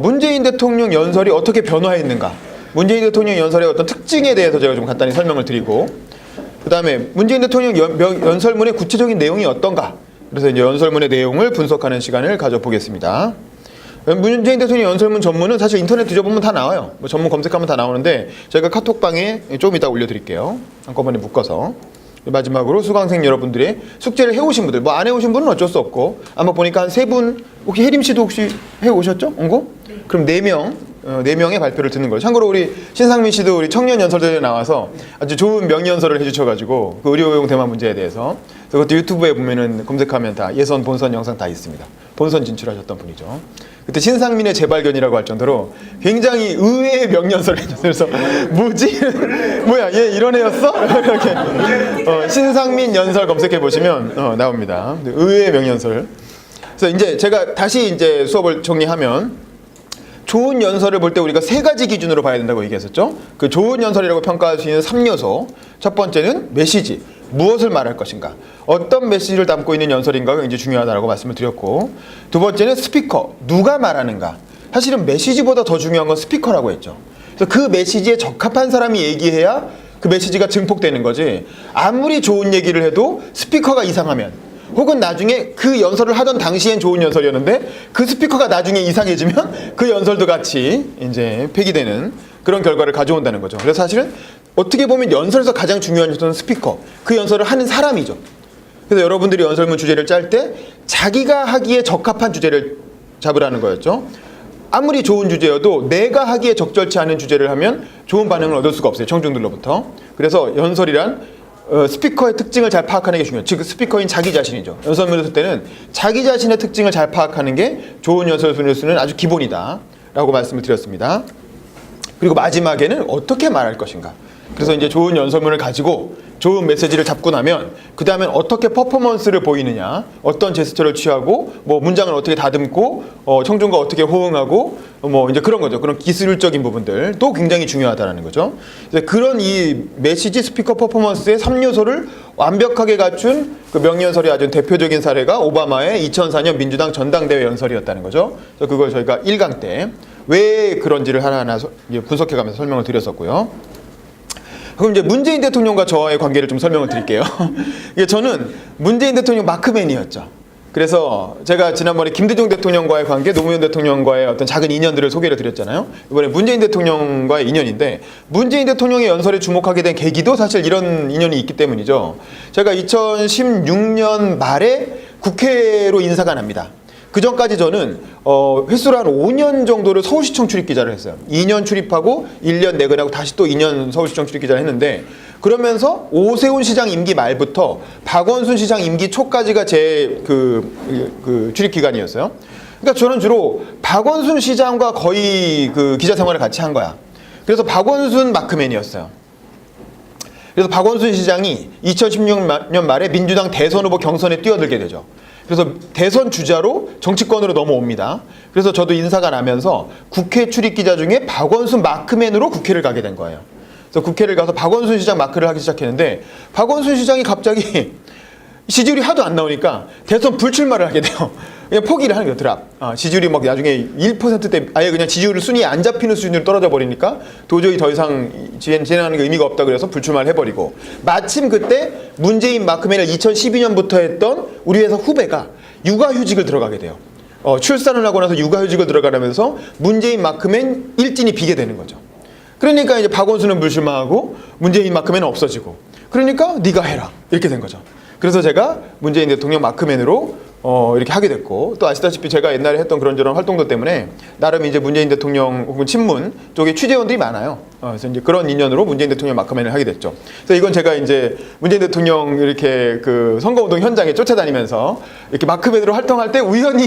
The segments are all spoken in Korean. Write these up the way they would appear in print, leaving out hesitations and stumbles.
문재인 대통령 연설이 어떻게 변화했는가, 문재인 대통령 연설의 어떤 특징에 대해서 제가 좀 간단히 설명을 드리고, 그 다음에 문재인 대통령 연설문의 구체적인 내용이 어떤가, 그래서 이제 연설문의 내용을 분석하는 시간을 가져보겠습니다. 문재인 대통령 연설문 전문은 사실 인터넷 뒤져보면 다 나와요. 뭐 전문 검색하면 다 나오는데 저희가 카톡방에 조금 이따 올려드릴게요. 한꺼번에 묶어서. 마지막으로 수강생 여러분들의 숙제를 해오신 분들, 뭐 안 해오신 분은 어쩔 수 없고, 아마 보니까 한 3분, 혹시 혜림 씨도 혹시 해오셨죠? 옹고? 네. 그럼 4명의 발표를 듣는 거예요. 참고로 우리 신상민 씨도 우리 청년 연설대회에 나와서 아주 좋은 명연설을 해주셔가지고, 그 의료용 대만 문제에 대해서. 그것도 유튜브에 보면은 검색하면 다 예선, 본선 영상 다 있습니다. 본선 진출하셨던 분이죠. 그때 신상민의 재발견이라고 할 정도로 굉장히 의외의 명연설을 해줬어요. 그래서 뭐지? 뭐야, 얘 이런 애였어? 이렇게 신상민 연설 검색해 보시면 나옵니다. 의외의 명연설. 그래서 이제 제가 다시 이제 수업을 정리하면, 좋은 연설을 볼 때 우리가 3가지 기준으로 봐야 된다고 얘기했었죠. 그 좋은 연설이라고 평가할 수 있는 3요소. 첫 번째는 메시지. 무엇을 말할 것인가, 어떤 메시지를 담고 있는 연설인가가 굉장히 중요하다고 말씀을 드렸고, 두 번째는 스피커, 누가 말하는가. 사실은 메시지보다 더 중요한 건 스피커라고 했죠. 그래서 그 메시지에 적합한 사람이 얘기해야 그 메시지가 증폭되는 거지, 아무리 좋은 얘기를 해도 스피커가 이상하면, 혹은 나중에 그 연설을 하던 당시엔 좋은 연설이었는데 그 스피커가 나중에 이상해지면 그 연설도 같이 이제 폐기되는 그런 결과를 가져온다는 거죠. 그래서 사실은 어떻게 보면 연설에서 가장 중요한 요소는 스피커, 그 연설을 하는 사람이죠. 그래서 여러분들이 연설문 주제를 짤 때 자기가 하기에 적합한 주제를 잡으라는 거였죠. 아무리 좋은 주제여도 내가 하기에 적절치 않은 주제를 하면 좋은 반응을 얻을 수가 없어요, 청중들로부터. 그래서 연설이란 스피커의 특징을 잘 파악하는 게 중요해요. 즉 스피커인 자기 자신이죠. 연설문을 쓸 때는 자기 자신의 특징을 잘 파악하는 게 좋은 연설문을 쓰는 아주 기본이다 라고 말씀을 드렸습니다. 그리고 마지막에는 어떻게 말할 것인가. 그래서 이제 좋은 연설문을 가지고 좋은 메시지를 잡고 나면 그 다음엔 어떻게 퍼포먼스를 보이느냐, 어떤 제스처를 취하고, 뭐 문장을 어떻게 다듬고, 청중과 어떻게 호응하고, 뭐 이제 그런 거죠. 그런 기술적인 부분들도 굉장히 중요하다는 거죠. 그런 이 메시지, 스피커, 퍼포먼스의 3요소를 완벽하게 갖춘 그 명연설의 아주 대표적인 사례가 오바마의 2004년 민주당 전당대회 연설이었다는 거죠. 그래서 그걸 저희가 1강 때 왜 그런지를 하나하나 분석해가면서 설명을 드렸었고요. 그럼 이제 문재인 대통령과 저와의 관계를 좀 설명을 드릴게요. 저는 문재인 대통령 마크맨이었죠. 그래서 제가 지난번에 김대중 대통령과의 관계, 노무현 대통령과의 어떤 작은 인연들을 소개를 드렸잖아요. 이번에 문재인 대통령과의 인연인데, 문재인 대통령의 연설에 주목하게 된 계기도 사실 이런 인연이 있기 때문이죠. 제가 2016년 말에 국회로 인사가 납니다. 그 전까지 저는 횟수로 한 5년 정도를 서울시청 출입기자를 했어요. 2년 출입하고 1년 내근하고 다시 또 2년 서울시청 출입기자를 했는데, 그러면서 오세훈 시장 임기 말부터 박원순 시장 임기 초까지가 제 출입기간이었어요. 그러니까 저는 주로 박원순 시장과 거의 그 기자 생활을 같이 한 거야. 그래서 박원순 마크맨이었어요. 그래서 박원순 시장이 2016년 말에 민주당 대선 후보 경선에 뛰어들게 되죠. 그래서 대선 주자로 정치권으로 넘어옵니다. 그래서 저도 인사가 나면서 국회 출입기자 중에 박원순 마크맨으로 국회를 가게 된 거예요. 그래서 국회를 가서 박원순 시장 마크를 하기 시작했는데, 박원순 시장이 갑자기 지지율이 하도 안 나오니까 대선 불출마를 하게 돼요. 그냥 포기를 하는 거예요, 드랍. 지지율이 막 나중에 1%대 아예 그냥 지지율을 순위에 안 잡히는 수준으로 떨어져 버리니까 도저히 더 이상 진행하는 게 의미가 없다 그래서 불출마를 해버리고, 마침 그때 문재인 마크맨을 2012년부터 했던 우리 회사 후배가 육아휴직을 들어가게 돼요. 출산을 하고 나서 육아휴직을 들어가면서 문재인 마크맨 일진이 비게 되는 거죠. 그러니까 이제 박원순은 불출마하고 문재인 마크맨은 없어지고, 그러니까 네가 해라 이렇게 된 거죠. 그래서 제가 문재인 대통령 마크맨으로 이렇게 하게 됐고, 또 아시다시피 제가 옛날에 했던 그런저런 활동들 때문에 나름 이제 문재인 대통령 혹은 친문 쪽에 취재원들이 많아요. 그래서 이제 그런 인연으로 문재인 대통령 마크맨을 하게 됐죠. 그래서 이건 제가 이제 문재인 대통령 이렇게 그 선거운동 현장에 쫓아다니면서 이렇게 마크맨으로 활동할 때 우연히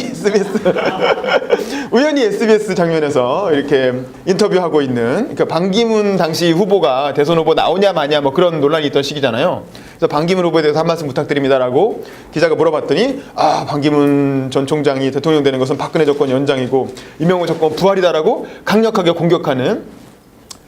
SBS 장면에서 이렇게 인터뷰하고 있는, 그러니까 반기문 당시 후보가 대선 후보 나오냐 마냐 뭐 그런 논란이 있던 시기잖아요. 그래서 반기문 후보에 대해서 한 말씀 부탁드립니다라고 기자가 물어봤더니, 반기문 전 총장이 대통령 되는 것은 박근혜 정권 연장이고 이명호 정권 부활이다라고 강력하게 공격하는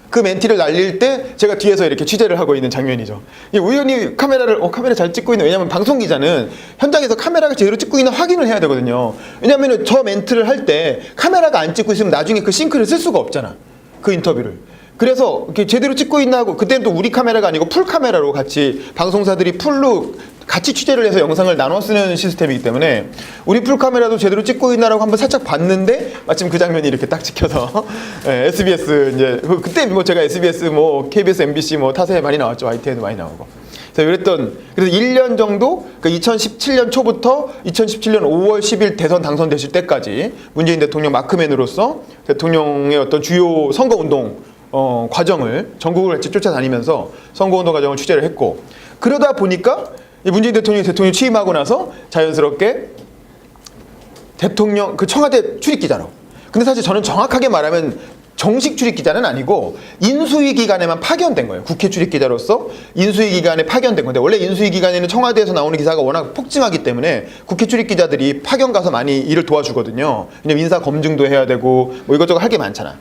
그 멘티를 날릴 때 제가 뒤에서 이렇게 취재를 하고 있는 장면이죠. 우연히 카메라를 카메라 잘 찍고 있는, 왜냐면 방송 기자는 현장에서 카메라가 제대로 찍고 있는 확인을 해야 되거든요. 왜냐면 저 멘트를 할 때 카메라가 안 찍고 있으면 나중에 그 싱크를 쓸 수가 없잖아, 그 인터뷰를. 그래서 이렇게 제대로 찍고 있나 하고, 그때는 또 우리 카메라가 아니고 풀 카메라로 같이 방송사들이 풀로 같이 취재를 해서 영상을 나눠 쓰는 시스템이기 때문에 우리 풀 카메라도 제대로 찍고 있나라고 한번 살짝 봤는데 마침 그 장면이 이렇게 딱 찍혀서 SBS 이제 그때 뭐 제가 SBS 뭐 KBS, MBC 뭐 타사에 많이 나왔죠. ITN도 많이 나오고. 그래서 1년 정도, 그러니까 2017년 초부터 2017년 5월 10일 대선 당선되실 때까지 문재인 대통령 마크맨으로서 대통령의 어떤 주요 선거운동 과정을 전국을 같이 쫓아다니면서 선거운동 과정을 취재를 했고, 그러다 보니까 문재인 대통령이 대통령 취임하고 나서 자연스럽게 대통령 그 청와대 출입기자로. 근데 사실 저는 정확하게 말하면 정식 출입기자는 아니고 인수위 기간에만 파견된 거예요. 국회 출입기자로서 인수위 기간에 파견된 건데, 원래 인수위 기간에는 청와대에서 나오는 기사가 워낙 폭증하기 때문에 국회 출입기자들이 파견 가서 많이 일을 도와주거든요. 왜냐면 인사 검증도 해야 되고 뭐 이것저것 할 게 많잖아.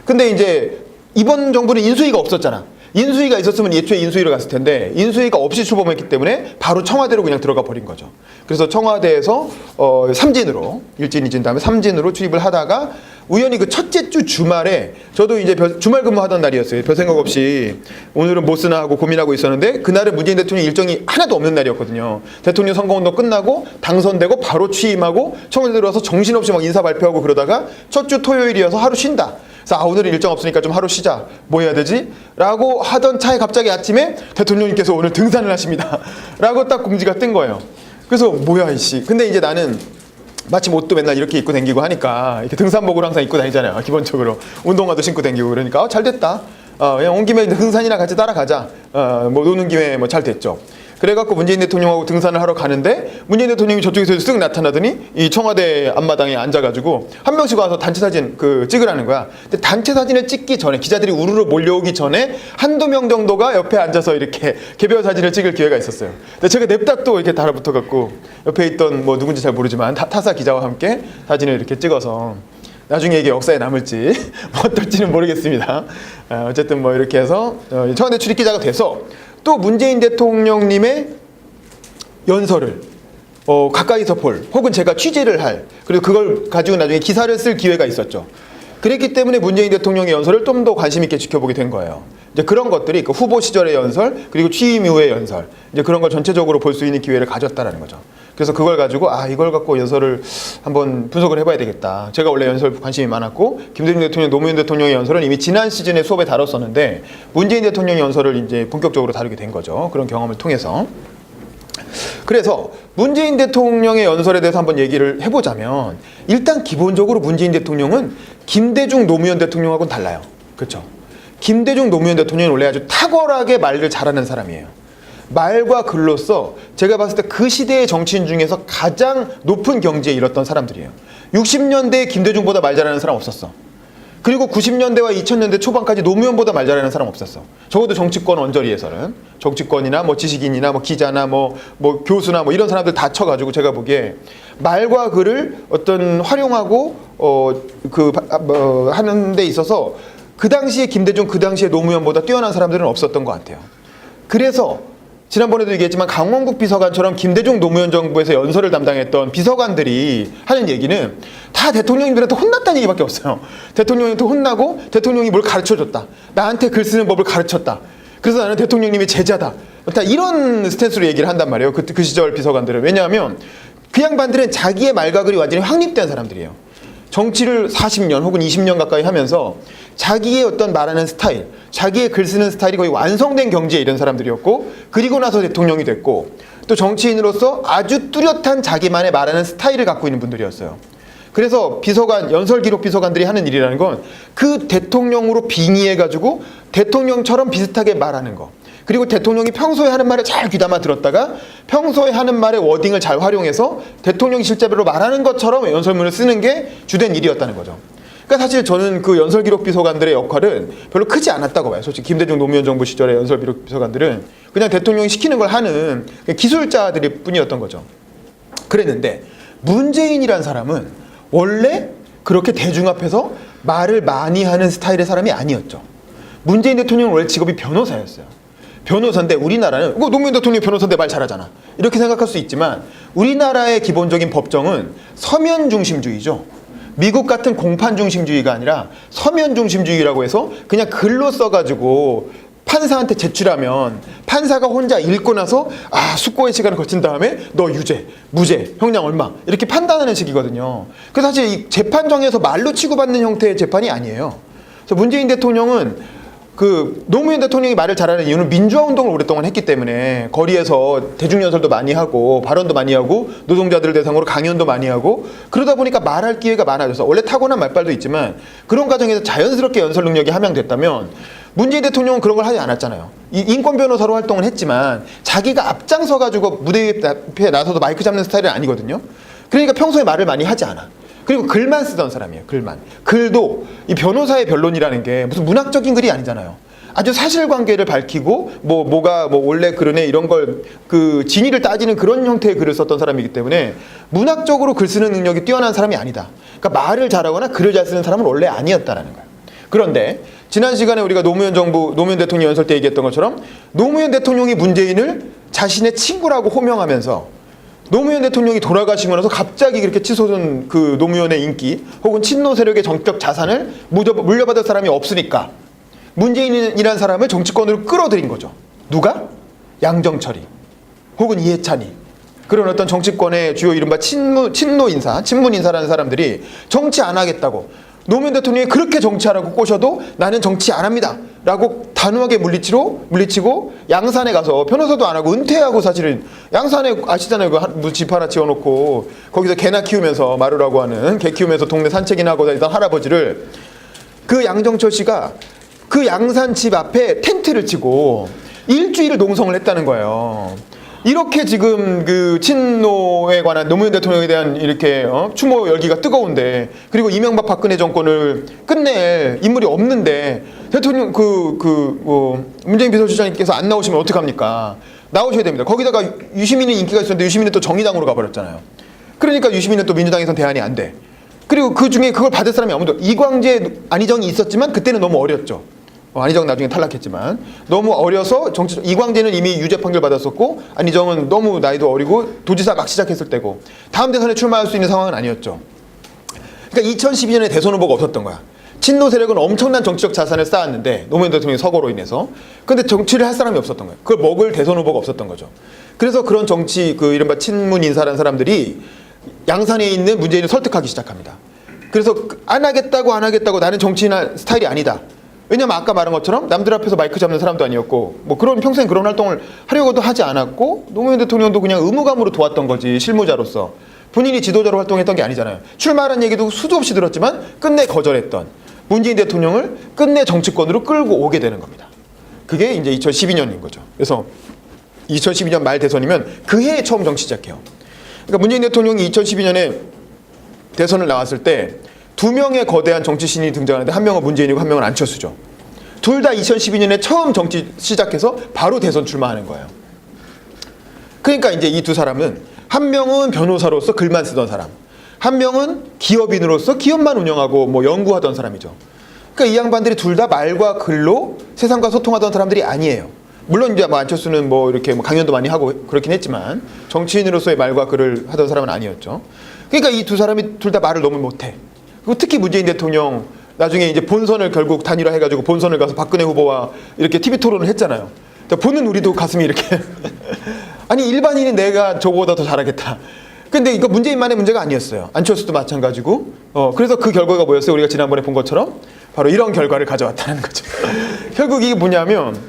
근데 이제 이번 정부는 인수위가 없었잖아. 인수위가 있었으면 예초에 인수위를 갔을 텐데 인수위가 없이 출범했기 때문에 바로 청와대로 그냥 들어가 버린 거죠. 그래서 청와대에서 삼진으로, 일진 잊은 다음에 삼진으로 출입을 하다가 우연히 그 첫째 주 주말에, 저도 이제 주말 근무하던 날이었어요. 별 생각 없이 오늘은 못 쓰나 하고 고민하고 있었는데, 그날은 문재인 대통령 일정이 하나도 없는 날이었거든요. 대통령 선거운동 끝나고 당선되고 바로 취임하고 청와대 들어와서 정신없이 막 인사 발표하고 그러다가 첫 주 토요일이어서 하루 쉰다. 그래서 오늘은 일정 없으니까 좀 하루 쉬자. 뭐 해야 되지? 라고 하던 차에 갑자기 아침에 대통령님께서 오늘 등산을 하십니다. 라고 딱 공지가 뜬 거예요. 그래서 뭐야 이씨. 근데 이제 나는 마침 옷도 맨날 이렇게 입고 다니고 하니까 이렇게 등산복을 항상 입고 다니잖아요. 기본적으로 운동화도 신고 다니고 그러니까 잘 됐다. 그냥 온 김에 등산이나 같이 따라가자. 뭐 노는 김에 뭐 잘 됐죠. 그래갖고 문재인 대통령하고 등산을 하러 가는데 문재인 대통령이 저쪽에서 쓱 나타나더니 이 청와대 앞마당에 앉아가지고 한 명씩 와서 단체 사진 찍으라는 거야. 근데 단체 사진을 찍기 전에, 기자들이 우르르 몰려오기 전에 한두 명 정도가 옆에 앉아서 이렇게 개별 사진을 찍을 기회가 있었어요. 근데 제가 냅다 또 이렇게 달아붙어갖고 옆에 있던 뭐 누군지 잘 모르지만 타사 기자와 함께 사진을 이렇게 찍어서 나중에 이게 역사에 남을지 뭐 어떨지는 모르겠습니다. 어쨌든 뭐 이렇게 해서 청와대 출입기자가 돼서 또 문재인 대통령님의 연설을 가까이서 볼, 혹은 제가 취재를 할, 그리고 그걸 가지고 나중에 기사를 쓸 기회가 있었죠. 그랬기 때문에 문재인 대통령의 연설을 좀 더 관심 있게 지켜보게 된 거예요. 이제 그런 것들이 그 후보 시절의 연설, 그리고 취임 이후의 연설, 이제 그런 걸 전체적으로 볼 수 있는 기회를 가졌다라는 거죠. 그래서 그걸 가지고 이걸 갖고 연설을 한번 분석을 해봐야 되겠다. 제가 원래 연설 관심이 많았고, 김대중 대통령, 노무현 대통령의 연설은 이미 지난 시즌에 수업에 다뤘었는데 문재인 대통령의 연설을 이제 본격적으로 다루게 된 거죠. 그런 경험을 통해서. 그래서 문재인 대통령의 연설에 대해서 한번 얘기를 해보자면, 일단 기본적으로 문재인 대통령은 김대중, 노무현 대통령하고는 달라요. 그렇죠? 김대중, 노무현 대통령은 원래 아주 탁월하게 말을 잘하는 사람이에요. 말과 글로써 제가 봤을 때 그 시대의 정치인 중에서 가장 높은 경지에 이뤘던 사람들이에요. 60년대에 김대중보다 말 잘하는 사람 없었어. 그리고 90년대와 2000년대 초반까지 노무현보다 말 잘하는 사람 없었어. 적어도 정치권 언저리에서는. 정치권이나 뭐 지식인이나 뭐 기자나 뭐 교수나 뭐 이런 사람들 다 쳐가지고 제가 보기에 말과 글을 어떤 활용하고 하는 데 있어서 그 당시에 김대중, 그 당시에 노무현보다 뛰어난 사람들은 없었던 것 같아요. 그래서 지난번에도 얘기했지만 강원국 비서관처럼 김대중, 노무현 정부에서 연설을 담당했던 비서관들이 하는 얘기는 다 대통령님들한테 혼났다는 얘기밖에 없어요. 대통령한테 혼나고 대통령이 뭘 가르쳐줬다. 나한테 글 쓰는 법을 가르쳤다. 그래서 나는 대통령님의 제자다. 다 이런 스탠스로 얘기를 한단 말이에요. 그 시절 비서관들은. 왜냐하면 그 양반들은 자기의 말과 글이 완전히 확립된 사람들이에요. 정치를 40년 혹은 20년 가까이 하면서 자기의 어떤 말하는 스타일, 자기의 글 쓰는 스타일이 거의 완성된 경지에 이른 사람들이었고, 그리고 나서 대통령이 됐고, 또 정치인으로서 아주 뚜렷한 자기만의 말하는 스타일을 갖고 있는 분들이었어요. 그래서 비서관, 연설기록 비서관들이 하는 일이라는 건 그 대통령으로 빙의해가지고 대통령처럼 비슷하게 말하는 거. 그리고 대통령이 평소에 하는 말을 잘 귀담아 들었다가 평소에 하는 말의 워딩을 잘 활용해서 대통령이 실제로 말하는 것처럼 연설문을 쓰는 게 주된 일이었다는 거죠. 그러니까 사실 저는 그 연설기록 비서관들의 역할은 별로 크지 않았다고 봐요. 솔직히 김대중, 노무현 정부 시절의 연설기록 비서관들은 그냥 대통령이 시키는 걸 하는 기술자들일 뿐이었던 거죠. 그랬는데 문재인이란 사람은 원래 그렇게 대중 앞에서 말을 많이 하는 스타일의 사람이 아니었죠. 문재인 대통령은 원래 직업이 변호사였어요. 변호사인데 우리나라는 노무현 대통령이 변호사인데 말 잘하잖아. 이렇게 생각할 수 있지만 우리나라의 기본적인 법정은 서면 중심주의죠. 미국 같은 공판 중심주의가 아니라 서면 중심주의라고 해서 그냥 글로 써가지고 판사한테 제출하면 판사가 혼자 읽고 나서 숙고의 시간을 거친 다음에 너 유죄, 무죄, 형량 얼마 이렇게 판단하는 식이거든요. 그래서 사실 이 재판정에서 말로 치고받는 형태의 재판이 아니에요. 그래서 문재인 대통령은 노무현 대통령이 말을 잘하는 이유는 민주화 운동을 오랫동안 했기 때문에 거리에서 대중연설도 많이 하고 발언도 많이 하고 노동자들을 대상으로 강연도 많이 하고 그러다 보니까 말할 기회가 많아져서 원래 타고난 말빨도 있지만 그런 과정에서 자연스럽게 연설 능력이 함양됐다면 문재인 대통령은 그런 걸 하지 않았잖아요. 인권 변호사로 활동을 했지만 자기가 앞장서가지고 무대 앞에 나서서 마이크 잡는 스타일은 아니거든요. 그러니까 평소에 말을 많이 하지 않아. 그리고 글만 쓰던 사람이에요. 글만. 글도 이 변호사의 변론이라는 게 무슨 문학적인 글이 아니잖아요. 아주 사실관계를 밝히고 뭐가 원래 그러네 이런 걸 진위를 따지는 그런 형태의 글을 썼던 사람이기 때문에 문학적으로 글 쓰는 능력이 뛰어난 사람이 아니다. 그러니까 말을 잘하거나 글을 잘 쓰는 사람은 원래 아니었다라는 거예요. 그런데 지난 시간에 우리가 노무현 대통령 연설 때 얘기했던 것처럼 노무현 대통령이 문재인을 자신의 친구라고 호명하면서 노무현 대통령이 돌아가시고 나서 갑자기 그렇게 치솟은 노무현의 인기 혹은 친노 세력의 정적 자산을 물려받을 사람이 없으니까 문재인이라는 사람을 정치권으로 끌어들인 거죠. 누가? 양정철이 혹은 이해찬이 그런 어떤 정치권의 주요 이른바 친문 인사라는 사람들이 정치 안 하겠다고 노무현 대통령이 그렇게 정치하라고 꼬셔도 나는 정치 안 합니다 라고 단호하게 물리치고 양산에 가서 변호사도 안 하고 은퇴하고 사실은 양산에 아시잖아요. 집 하나 지어놓고 거기서 개나 키우면서 마루라고 하는 개 키우면서 동네 산책이나 하고 다니던 할아버지를 양정철 씨가 양산 집 앞에 텐트를 치고 일주일을 농성을 했다는 거예요. 이렇게 지금 친노에 관한 노무현 대통령에 대한 이렇게 추모 열기가 뜨거운데 그리고 이명박 박근혜 정권을 끝낼 인물이 없는데 대통령 문재인 비서실장님께서 안 나오시면 어떡합니까? 나오셔야 됩니다. 거기다가 유시민은 인기가 있었는데 유시민은 또 정의당으로 가버렸잖아요. 그러니까 유시민은 또 민주당에선 대안이 안 돼. 그리고 그 중에 그걸 받을 사람이 아무도 이광재 안희정이 있었지만 그때는 너무 어렸죠. 안희정 나중에 탈락했지만 너무 어려서 이광재는 이미 유죄 판결 받았었고 안희정은 너무 나이도 어리고 도지사 막 시작했을 때고 다음 대선에 출마할 수 있는 상황은 아니었죠. 그러니까 2012년에 대선 후보가 없었던 거야. 친노 세력은 엄청난 정치적 자산을 쌓았는데 노무현 대통령의 서거로 인해서 근데 정치를 할 사람이 없었던 거예요. 그걸 먹을 대선 후보가 없었던 거죠. 그래서 그런 정치 이른바 친문 인사라는 사람들이 양산에 있는 문재인을 설득하기 시작합니다. 그래서 안 하겠다고 나는 정치인 스타일이 아니다. 왜냐면 아까 말한 것처럼 남들 앞에서 마이크 잡는 사람도 아니었고 평생 그런 활동을 하려고도 하지 않았고 노무현 대통령도 그냥 의무감으로 도왔던 거지 실무자로서 본인이 지도자로 활동했던 게 아니잖아요. 출마하라는 얘기도 수도 없이 들었지만 끝내 거절했던 문재인 대통령을 끝내 정치권으로 끌고 오게 되는 겁니다. 그게 이제 2012년인 거죠. 그래서 2012년 말 대선이면 그 해에 처음 정치 시작해요. 그러니까 문재인 대통령이 2012년에 대선을 나왔을 때 두 명의 거대한 정치신이 등장하는데 한 명은 문재인이고 한 명은 안철수죠. 둘 다 2012년에 처음 정치 시작해서 바로 대선 출마하는 거예요. 그러니까 이제 이 두 사람은 한 명은 변호사로서 글만 쓰던 사람, 한 명은 기업인으로서 기업만 운영하고 연구하던 사람이죠. 그러니까 이 양반들이 둘 다 말과 글로 세상과 소통하던 사람들이 아니에요. 물론 이제 안철수는 이렇게 강연도 많이 하고 그렇긴 했지만 정치인으로서의 말과 글을 하던 사람은 아니었죠. 그러니까 이 두 사람이 둘 다 말을 너무 못해. 그리고 특히 문재인 대통령 나중에 이제 본선을 결국 단일화해가지고 본선을 가서 박근혜 후보와 이렇게 TV 토론을 했잖아요. 보는 우리도 가슴이 이렇게 아니 일반인은 내가 저거보다 더 잘하겠다. 근데 이거 문재인만의 문제가 아니었어요. 안철수도 마찬가지고. 그래서 그 결과가 뭐였어요? 우리가 지난번에 본 것처럼 바로 이런 결과를 가져왔다는 거죠. 결국 이게 뭐냐면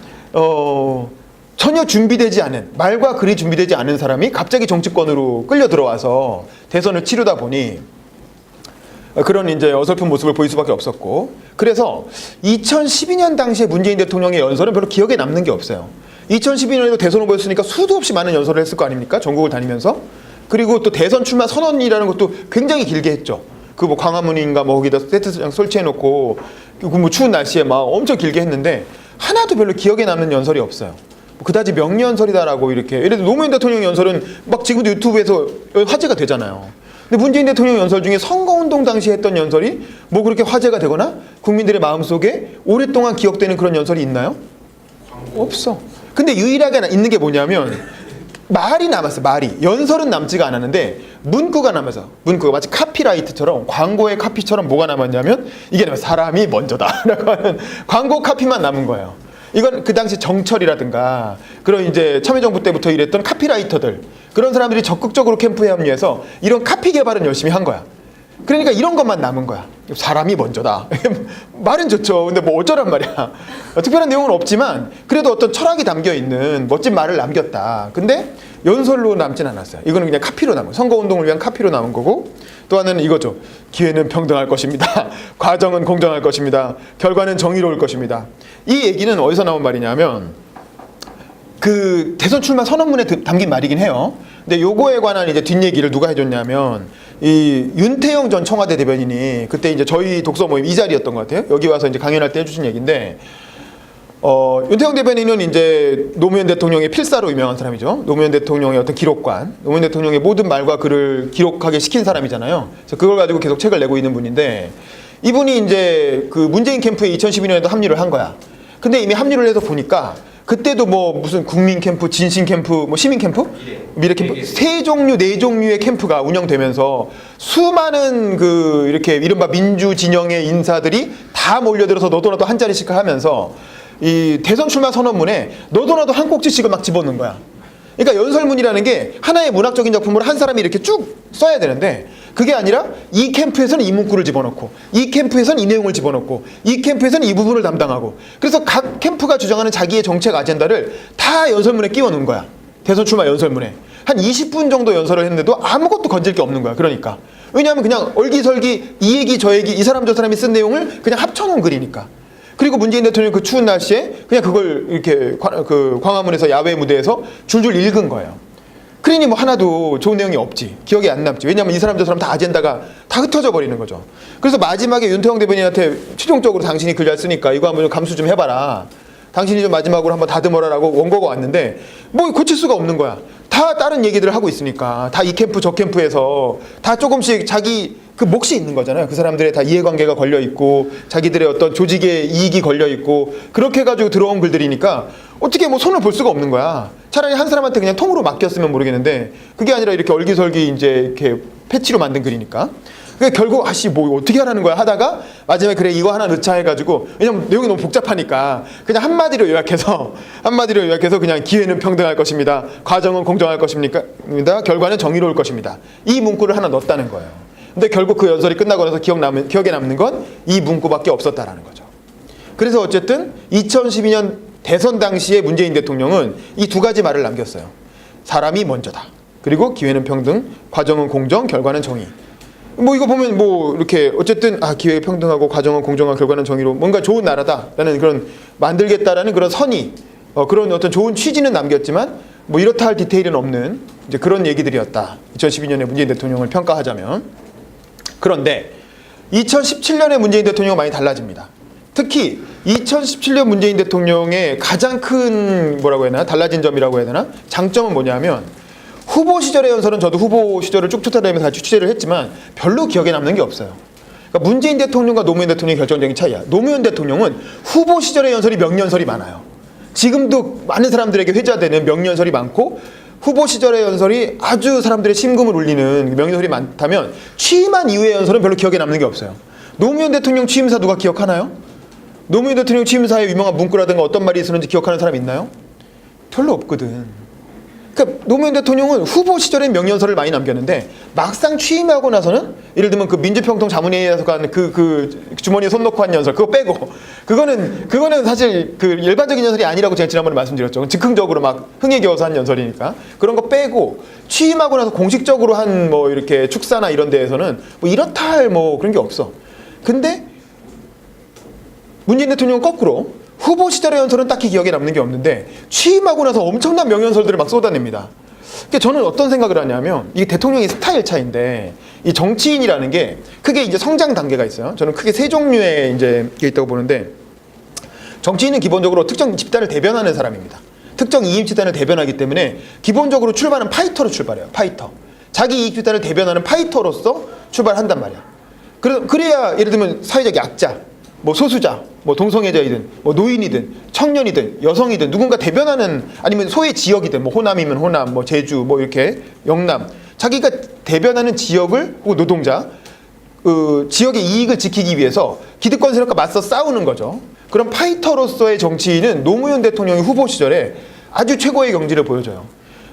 전혀 준비되지 않은 말과 글이 준비되지 않은 사람이 갑자기 정치권으로 끌려 들어와서 대선을 치르다 보니 그런 이제 어설픈 모습을 보일 수밖에 없었고 그래서 2012년 당시에 문재인 대통령의 연설은 별로 기억에 남는 게 없어요. 2012년에도 대선 후보였으니까 수도 없이 많은 연설을 했을 거 아닙니까? 전국을 다니면서. 그리고 또 대선 출마 선언이라는 것도 굉장히 길게 했죠. 광화문인가 거기다 세트장 설치해놓고 추운 날씨에 막 엄청 길게 했는데 하나도 별로 기억에 남는 연설이 없어요. 그다지 명연설이다라고 이렇게 예를 들어 노무현 대통령 연설은 막 지금도 유튜브에서 화제가 되잖아요. 근데 문재인 대통령 연설 중에 선거운동 당시 했던 연설이 뭐 그렇게 화제가 되거나 국민들의 마음속에 오랫동안 기억되는 그런 연설이 있나요? 없어. 근데 유일하게 있는 게 뭐냐면 말이 남았어. 말이. 연설은 남지가 않았는데 문구가 남아서, 문구가 마치 카피라이트처럼, 광고의 카피처럼 뭐가 남았냐면 이게 사람이 먼저다 라고 하는 광고 카피만 남은 거예요. 이건 그 당시 정철이라든가 그런 이제 참여정부 때부터 일했던 카피라이터들, 그런 사람들이 적극적으로 캠프에 합류해서 이런 카피 개발은 열심히 한 거야. 그러니까 이런 것만 남은 거야. 사람이 먼저다. 말은 좋죠. 근데 뭐 어쩌란 말이야. 특별한 내용은 없지만 그래도 어떤 철학이 담겨 있는 멋진 말을 남겼다. 근데 연설로 남진 않았어요. 이거는 그냥 카피로 남은, 선거운동을 위한 카피로 남은 거고, 또 하나는 이거죠. 기회는 평등할 것입니다. 과정은 공정할 것입니다. 결과는 정의로울 것입니다. 이 얘기는 어디서 나온 말이냐면 그 대선 출마 선언문에 담긴 말이긴 해요. 근데 요거에 관한 이제 뒷얘기를 누가 해줬냐면 이 윤태영 전 청와대 대변인이 그때 이제 저희 독서 모임 이 자리였던 것 같아요. 여기 와서 이제 강연할 때 해주신 얘기인데, 윤태영 대변인은 이제 노무현 대통령의 필사로 유명한 사람이죠. 노무현 대통령의 어떤 기록관, 노무현 대통령의 모든 말과 글을 기록하게 시킨 사람이잖아요. 그래서 그걸 가지고 계속 책을 내고 있는 분인데, 이분이 이제 그 문재인 캠프에 2012년에도 합류를 한 거야. 근데 이미 합류를 해서 보니까 그때도 뭐 무슨 국민 캠프, 진신 캠프, 뭐 시민 캠프, 미래 캠프, 세 종류, 네 종류의 캠프가 운영되면서 수많은 그 이렇게 이른바 민주 진영의 인사들이 다 몰려들어서 너도 나도 한 자리씩 하면서 이 대선 출마 선언문에 너도 나도 한 꼭지씩을 막 집어넣는 거야. 그러니까 연설문이라는 게 하나의 문학적인 작품으로 한 사람이 이렇게 쭉 써야 되는데, 그게 아니라 이 캠프에서는 이 문구를 집어넣고, 이 캠프에서는 이 내용을 집어넣고, 이 캠프에서는 이 부분을 담당하고, 그래서 각 캠프가 주장하는 자기의 정책 아젠다를 다 연설문에 끼워 넣은 거야. 대선 출마 연설문에. 한 20분 정도 연설을 했는데도 아무것도 건질 게 없는 거야. 그러니까. 왜냐하면 그냥 얼기설기 이 얘기 저 얘기 이 사람 저 사람이 쓴 내용을 그냥 합쳐놓은 글이니까. 그리고 문재인 대통령이 그 추운 날씨에 그냥 그걸 이렇게 그 광화문에서 야외 무대에서 줄줄 읽은 거예요. 그러니 뭐 하나도 좋은 내용이 없지. 기억에 안 남지. 왜냐하면 이 사람 저 사람 다 아젠다가 다 흩어져 버리는 거죠. 그래서 마지막에 윤태영 대변인한테 최종적으로 당신이 글 잘 쓰니까 이거 한번 좀 감수 좀 해봐라. 당신이 좀 마지막으로 한번 다듬어라라고 원고가 왔는데 뭐 고칠 수가 없는 거야. 다 다른 얘기들을 하고 있으니까. 다 이 캠프 저 캠프에서 다 조금씩 자기 그 몫이 있는 거잖아요. 그 사람들의 다 이해관계가 걸려 있고 자기들의 어떤 조직의 이익이 걸려 있고 그렇게 해가지고 들어온 글들이니까 어떻게 뭐 손을 볼 수가 없는 거야. 차라리 한 사람한테 그냥 통으로 맡겼으면 모르겠는데 그게 아니라 이렇게 얼기설기 이제 이렇게 패치로 만든 글이니까. 그러니까 결국 아씨 뭐 어떻게 하라는 거야 하다가 마지막에 그래 이거 하나 넣자 해가지고, 왜냐면 내용이 너무 복잡하니까 그냥 한마디로 요약해서 그냥 기회는 평등할 것입니다. 과정은 공정할 것입니다. 결과는 정의로울 것입니다. 이 문구를 하나 넣었다는 거예요. 근데 결국 그 연설이 끝나고 나서 기억에 남는 건 이 문구밖에 없었다라는 거죠. 그래서 어쨌든 2012년 대선 당시에 문재인 대통령은 이 두 가지 말을 남겼어요. 사람이 먼저다. 그리고 기회는 평등, 과정은 공정, 결과는 정의. 뭐 이거 보면 뭐 이렇게 어쨌든 기회 평등하고 과정은 공정한 결과는 정의로 뭔가 좋은 나라다라는 그런 만들겠다라는 그런 선의, 그런 어떤 좋은 취지는 남겼지만 뭐 이렇다 할 디테일은 없는 이제 그런 얘기들이었다. 2012년에 문재인 대통령을 평가하자면. 그런데 2017년에 문재인 대통령은 많이 달라집니다. 특히 2017년 문재인 대통령의 가장 큰 뭐라고 해야 되나 달라진 점이라고 해야 되나 장점은 뭐냐면, 후보 시절의 연설은 저도 후보 시절을 쭉 쫓아다니면서 같이 취재를 했지만 별로 기억에 남는 게 없어요. 그러니까 문재인 대통령과 노무현 대통령의 결정적인 차이야. 노무현 대통령은 후보 시절의 연설이 명연설이 많아요. 지금도 많은 사람들에게 회자되는 명연설이 많고, 후보 시절의 연설이 아주 사람들의 심금을 울리는 명연설이 많다면 취임한 이후의 연설은 별로 기억에 남는 게 없어요. 노무현 대통령 취임사 누가 기억하나요? 노무현 대통령 취임사에 유명한 문구라든가 어떤 말이 있었는지 기억하는 사람 있나요? 별로 없거든. 그러니까 노무현 대통령은 후보 시절에 명연설을 많이 남겼는데 막상 취임하고 나서는 예를 들면 그 민주평통 자문회의에서 간 그 주머니에 손 넣고 한 연설 그거 빼고, 그거는 사실 그 일반적인 연설이 아니라고 제가 지난번에 말씀드렸죠. 즉흥적으로 막 흥에 겨워서 한 연설이니까 그런 거 빼고 취임하고 나서 공식적으로 한 뭐 이렇게 축사나 이런 데에서는 뭐 이렇다 할 뭐 그런 게 없어. 근데 문재인 대통령은 거꾸로 후보 시절의 연설은 딱히 기억에 남는 게 없는데 취임하고 나서 엄청난 명연설들을 막 쏟아냅니다. 그러니까 저는 어떤 생각을 하냐면 이게 대통령의 스타일 차이인데, 이 정치인이라는 게 크게 이제 성장 단계가 있어요. 저는 크게 세 종류의 이제 게 있다고 보는데, 정치인은 기본적으로 특정 집단을 대변하는 사람입니다. 특정 이익 집단을 대변하기 때문에 기본적으로 출발은 파이터로 출발해요. 파이터. 자기 이익 집단을 대변하는 파이터로서 출발한단 말이야. 그래야 예를 들면 사회적 약자, 뭐 소수자, 뭐 동성애자이든 뭐 노인이든 청년이든 여성이든 누군가 대변하는, 아니면 소외 지역이든 뭐 호남이면 호남, 뭐 제주, 뭐 이렇게 영남, 자기가 대변하는 지역을 혹은 노동자, 지역의 이익을 지키기 위해서 기득권 세력과 맞서 싸우는 거죠. 그런 파이터로서의 정치인은 노무현 대통령이 후보 시절에 아주 최고의 경지를 보여줘요.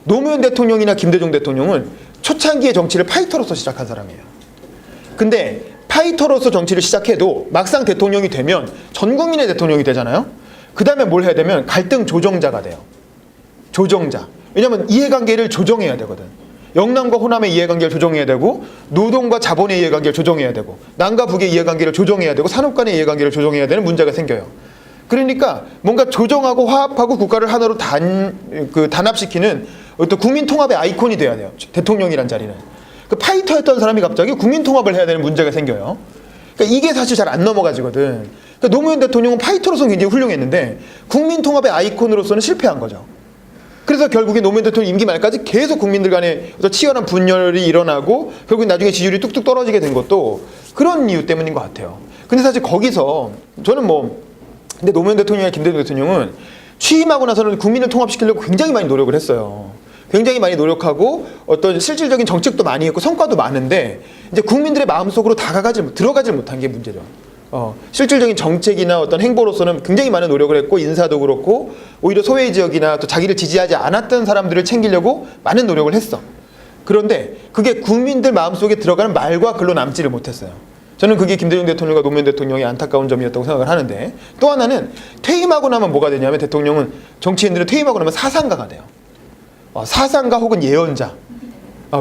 노무현 대통령이나 김대중 대통령은 초창기의 정치를 파이터로서 시작한 사람이에요. 근데 파이터로서 정치를 시작해도 막상 대통령이 되면 전 국민의 대통령이 되잖아요. 그 다음에 뭘 해야 되면 갈등 조정자가 돼요. 조정자. 왜냐하면 이해관계를 조정해야 되거든. 영남과 호남의 이해관계를 조정해야 되고, 노동과 자본의 이해관계를 조정해야 되고, 남과 북의 이해관계를 조정해야 되고, 산업 간의 이해관계를 조정해야 되는 문제가 생겨요. 그러니까 뭔가 조정하고 화합하고 국가를 하나로 단합시키는 어떤 국민 통합의 아이콘이 돼야 돼요. 대통령이란 자리는. 그 파이터였던 사람이 갑자기 국민 통합을 해야 되는 문제가 생겨요. 그러니까 이게 사실 잘 안 넘어가지거든. 그러니까 노무현 대통령은 파이터로서는 굉장히 훌륭했는데 국민 통합의 아이콘으로서는 실패한 거죠. 그래서 결국에 노무현 대통령 임기 말까지 계속 국민들 간에 치열한 분열이 일어나고 결국 나중에 지지율이 뚝뚝 떨어지게 된 것도 그런 이유 때문인 것 같아요. 근데 사실 거기서 저는 근데 노무현 대통령이나 김대중 대통령은 취임하고 나서는 국민을 통합시키려고 굉장히 많이 노력을 했어요. 굉장히 많이 노력하고 어떤 실질적인 정책도 많이 했고 성과도 많은데 이제 국민들의 마음속으로 들어가질 못한 게 문제죠. 실질적인 정책이나 어떤 행보로서는 굉장히 많은 노력을 했고, 인사도 그렇고 오히려 소외 지역이나 또 자기를 지지하지 않았던 사람들을 챙기려고 많은 노력을 했어. 그런데 그게 국민들 마음속에 들어가는 말과 글로 남지를 못했어요. 저는 그게 김대중 대통령과 노무현 대통령의 안타까운 점이었다고 생각을 하는데, 또 하나는 퇴임하고 나면 뭐가 되냐면, 대통령은, 정치인들은 퇴임하고 나면 사상가가 돼요. 사상가 혹은 예언자.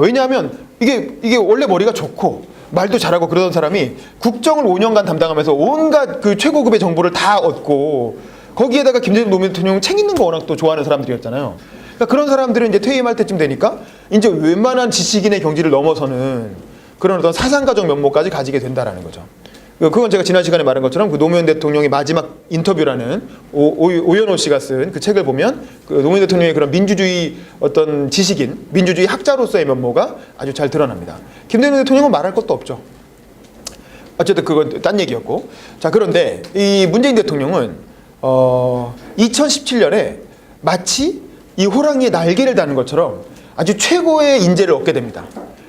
왜냐하면 이게 원래 머리가 좋고 말도 잘하고 그러던 사람이 국정을 5년간 담당하면서 온갖 그 최고급의 정보를 다 얻고, 거기에다가 김대중 노무현 대통령은 책 읽는 거 워낙 또 좋아하는 사람들이었잖아요. 그러니까 그런 사람들은 이제 퇴임할 때쯤 되니까 이제 웬만한 지식인의 경지를 넘어서는 그런 어떤 사상가적 면모까지 가지게 된다라는 거죠. 그건 제가 지난 시간에 말한 것처럼 그 노무현 대통령의 마지막 인터뷰라는 오연호 씨가 쓴 그 책을 보면 그 노무현 대통령의 그런 민주주의 어떤 지식인, 민주주의 학자로서의 면모가 아주 잘 드러납니다. 김대중 대통령은 말할 것도 없죠. 어쨌든 그건 딴 얘기였고. 자, 그런데 이 문재인 대통령은 2017년에 마치 이 호랑이의 날개를 다는 것처럼 아주 최고의 인재를 얻게 됩니다.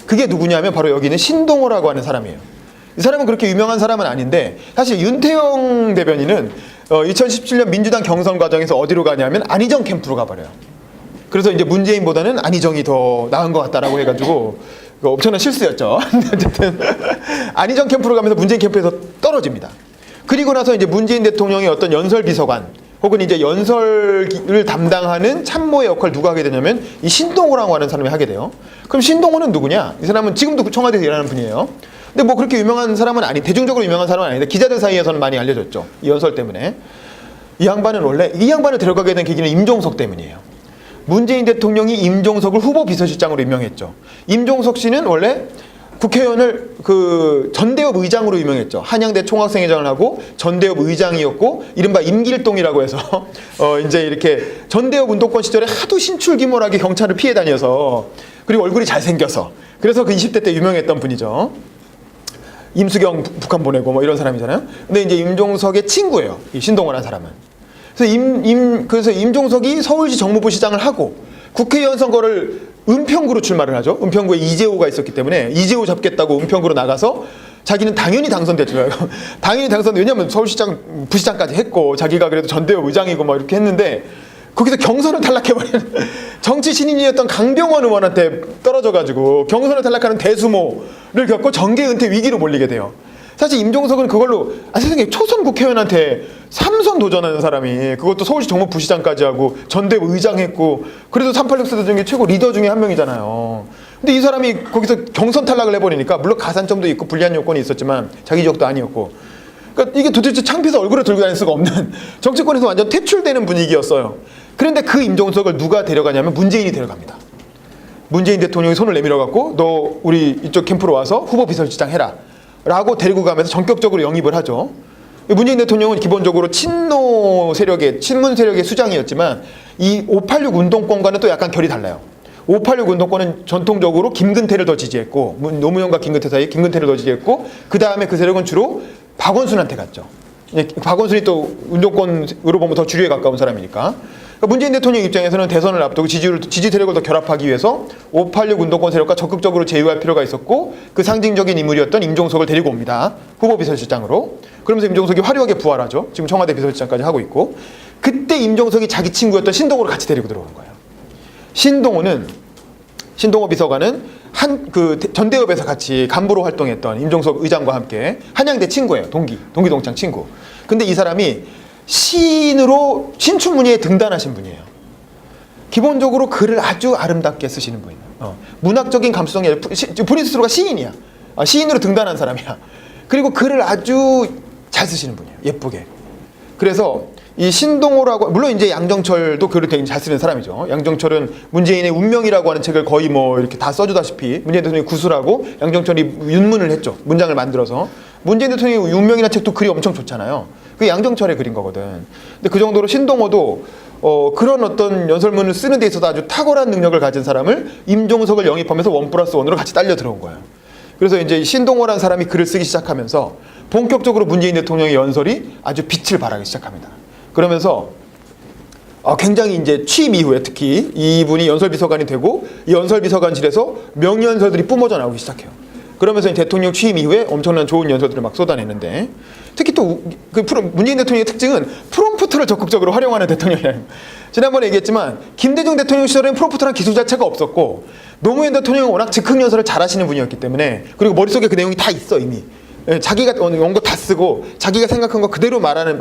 그게 누구냐면 바로 여기 있는 신동호라고 하는 사람이에요. 이 사람은 그렇게 유명한 사람은 아닌데, 사실 윤태영 대변인은 2017년 민주당 경선 과정에서 어디로 가냐면 안희정 캠프로 가버려요. 그래서 이제 문재인보다는 안희정이 더 나은 것 같다라고 해가지고 엄청난 실수였죠. 어쨌든 안희정 캠프로 가면서 문재인 캠프에서 떨어집니다. 그리고 나서 이제 문재인 대통령의 어떤 연설 비서관 혹은 이제 연설을 담당하는 참모의 역할을 누가 하게 되냐면 이 신동호라고 하는 사람이 하게 돼요. 그럼 신동호는 누구냐? 이 사람은 지금도 청와대에서 일하는 분이에요. 근데 뭐 그렇게 유명한 사람은 대중적으로 유명한 사람은 아닌데 기자들 사이에서는 많이 알려졌죠. 이 연설 때문에. 이 양반을 데려가게 된 계기는 임종석 때문이에요. 문재인 대통령이 임종석을 후보 비서실장으로 임명했죠. 임종석 씨는 원래 국회의원을 전대협 의장으로 유명했죠. 한양대 총학생회장을 하고 전대협 의장이었고, 이른바 임길동이라고 해서 이제 이렇게 전대협 운동권 시절에 하도 신출귀몰하게 경찰을 피해 다녀서, 그리고 얼굴이 잘생겨서, 그래서 그 20대 때 유명했던 분이죠. 임수경 북한 보내고 뭐 이런 사람이잖아요. 근데 이제 임종석의 친구예요, 이 신동호라는 사람은. 그래서 임종석이 서울시 정무부 시장을 하고 국회의원 선거를 은평구로 출마를 하죠. 은평구에 이재호가 있었기 때문에 이재호 잡겠다고 은평구로 나가서 자기는 당연히 당선됐죠. 당연히 왜냐면 서울시장, 부시장까지 했고 자기가 그래도 전대협 의장이고 막 이렇게 했는데, 거기서 경선을 탈락해버린 정치 신인이었던 강병원 의원한테 떨어져가지고 경선을 탈락하는 대수모를 겪고 정계 은퇴 위기로 몰리게 돼요. 사실 임종석은 그걸로 세상에 초선 국회의원한테 3선 도전하는 사람이, 그것도 서울시 정무부시장까지 하고 전대협 의장 했고, 그래도 386 세대 중에 최고 리더 중에 한 명이잖아요. 근데 이 사람이 거기서 경선 탈락을 해버리니까, 물론 가산점도 있고 불리한 요건이 있었지만 자기 지역도 아니었고, 그러니까 이게 도대체 창피해서 얼굴에 들고 다닐 수가 없는 정치권에서 완전 퇴출되는 분위기였어요. 그런데 그 임종석을 누가 데려가냐면 문재인이 데려갑니다. 문재인 대통령이 손을 내밀어갖고 너 우리 이쪽 캠프로 와서 후보 비서실장 해라 라고 데리고 가면서 전격적으로 영입을 하죠. 문재인 대통령은 기본적으로 친문 세력의 수장이었지만 이 586 운동권과는 또 약간 결이 달라요. 586 운동권은 전통적으로 김근태를 더 지지했고, 노무현과 김근태 사이에 김근태를 더 지지했고, 그 다음에 그 세력은 주로 박원순한테 갔죠. 박원순이 또 운동권으로 보면 더 주류에 가까운 사람이니까. 그러니까 문재인 대통령 입장에서는 대선을 앞두고 지지 세력을 더 결합하기 위해서 586 운동권 세력과 적극적으로 제휴할 필요가 있었고, 그 상징적인 인물이었던 임종석을 데리고 옵니다. 후보 비서실장으로. 그러면서 임종석이 화려하게 부활하죠. 지금 청와대 비서실장까지 하고 있고, 그때 임종석이 자기 친구였던 신동호를 같이 데리고 들어오는 거예요. 신동호 비서관은 그 전대협에서 같이 간부로 활동했던 임종석 의장과 함께 한양대 친구예요. 동기동창 친구. 근데 이 사람이 시인으로 신춘문예에 등단하신 분이에요. 기본적으로 글을 아주 아름답게 쓰시는 분이에요. 문학적인 감수성이 본인 스스로가 시인이야. 시인으로 등단한 사람이야. 그리고 글을 아주 잘 쓰시는 분이에요. 예쁘게. 그래서 이 신동호라고, 물론 이제 양정철도 글을 되게 잘 쓰는 사람이죠. 양정철은 문재인의 운명이라고 하는 책을 거의 뭐 이렇게 다 써주다시피 문재인 대통령이 구술하고 양정철이 윤문을 했죠. 문장을 만들어서. 문재인 대통령의 운명이라는 책도 글이 엄청 좋잖아요. 그게 양정철의 글인 거거든. 근데 그 정도로 신동호도 그런 어떤 연설문을 쓰는 데 있어서 아주 탁월한 능력을 가진 사람을 임종석을 영입하면서 1+1으로 같이 딸려 들어온 거예요. 그래서 이제 신동호라는 사람이 글을 쓰기 시작하면서 본격적으로 문재인 대통령의 연설이 아주 빛을 발하기 시작합니다. 그러면서 굉장히 이제 취임 이후에 특히 이분이 연설비서관이 되고 이 연설비서관실에서 명연설들이 뿜어져 나오기 시작해요. 그러면서 대통령 취임 이후에 엄청난 좋은 연설들을 막 쏟아내는데, 특히 또 문재인 대통령의 특징은 프롬프트를 적극적으로 활용하는 대통령이에요. 지난번에 얘기했지만 김대중 대통령 시절에는 프롬프트라는 기술 자체가 없었고, 노무현 대통령은 워낙 즉흥 연설을 잘하시는 분이었기 때문에, 그리고 머릿속에 그 내용이 다 있어 이미. 자기가 원고 다 쓰고 자기가 생각한 거 그대로 말하는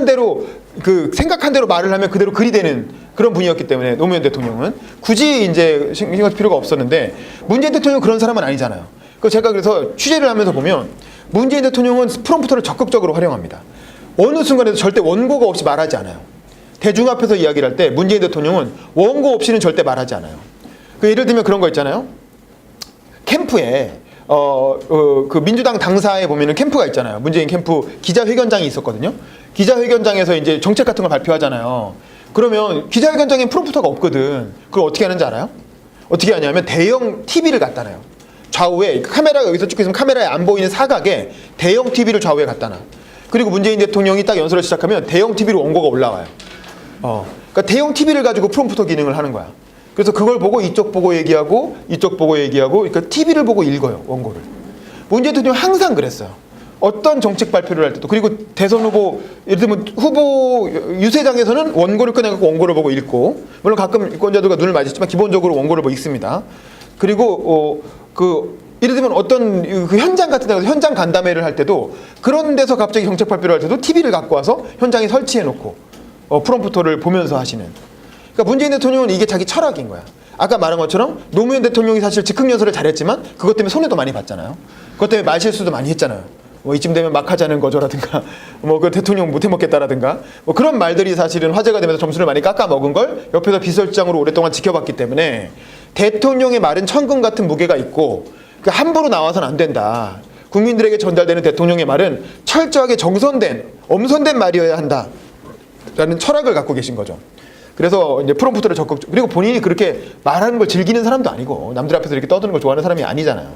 대로, 그 생각한 대로 말을 하면 그대로 글이 되는 그런 분이었기 때문에 노무현 대통령은 굳이 이제 신경 쓸 필요가 없었는데, 문재인 대통령은 그런 사람은 아니잖아요. 그래서 취재를 하면서 보면 문재인 대통령은 프롬프터를 적극적으로 활용합니다. 어느 순간에도 절대 원고가 없이 말하지 않아요. 대중 앞에서 이야기를 할 때 문재인 대통령은 원고 없이는 절대 말하지 않아요. 예를 들면 그런 거 있잖아요. 캠프에 그 민주당 당사에 보면은 캠프가 있잖아요. 문재인 캠프 기자회견장이 있었거든요. 기자회견장에서 이제 정책 같은 걸 발표하잖아요. 그러면 기자회견장에 프롬프터가 없거든. 그걸 어떻게 하는지 알아요? 어떻게 하냐면 대형 TV를 갖다 놔요. 좌우에 카메라가 여기서 찍고 있으면 카메라에 안 보이는 사각에 대형 TV를 좌우에 갖다 놔. 그리고 문재인 대통령이 딱 연설을 시작하면 대형 TV로 원고가 올라와요. 그러니까 대형 TV를 가지고 프롬프터 기능을 하는 거야. 그래서 그걸 보고 이쪽 보고 얘기하고 이쪽 보고 얘기하고, 그러니까 TV를 보고 읽어요, 원고를. 문재인 대통령이 항상 그랬어요. 어떤 정책 발표를 할 때도. 그리고 대선 후보, 예를 들면 후보 유세장에서는 원고를 꺼내갖고 원고를 보고 읽고, 물론 가끔 유권자들과 눈을 맞았지만 기본적으로 원고를 보고 읽습니다. 그리고 예를 들면 어떤 그 현장 같은 데 가서 현장 간담회를 할 때도, 그런 데서 갑자기 정책 발표를 할 때도 TV를 갖고 와서 현장에 설치해 놓고 프롬프터를 보면서 하시는. 그러니까 문재인 대통령은 이게 자기 철학인 거야. 아까 말한 것처럼 노무현 대통령이 사실 즉흥 연설을 잘했지만 그것 때문에 손해도 많이 봤잖아요. 그것 때문에 말실수도 많이 했잖아요. 뭐 이쯤 되면 막 하자는 거죠라든가, 뭐 그 대통령 못해 먹겠다라든가, 뭐 그런 말들이 사실은 화제가 되면서 점수를 많이 깎아 먹은 걸 옆에서 비서실장으로 오랫동안 지켜봤기 때문에, 대통령의 말은 천금 같은 무게가 있고 함부로 나와서는 안 된다. 국민들에게 전달되는 대통령의 말은 철저하게 정선된, 엄선된 말이어야 한다라는 철학을 갖고 계신 거죠. 그래서 이제 프롬프트를 그리고 본인이 그렇게 말하는 걸 즐기는 사람도 아니고 남들 앞에서 이렇게 떠드는 걸 좋아하는 사람이 아니잖아요.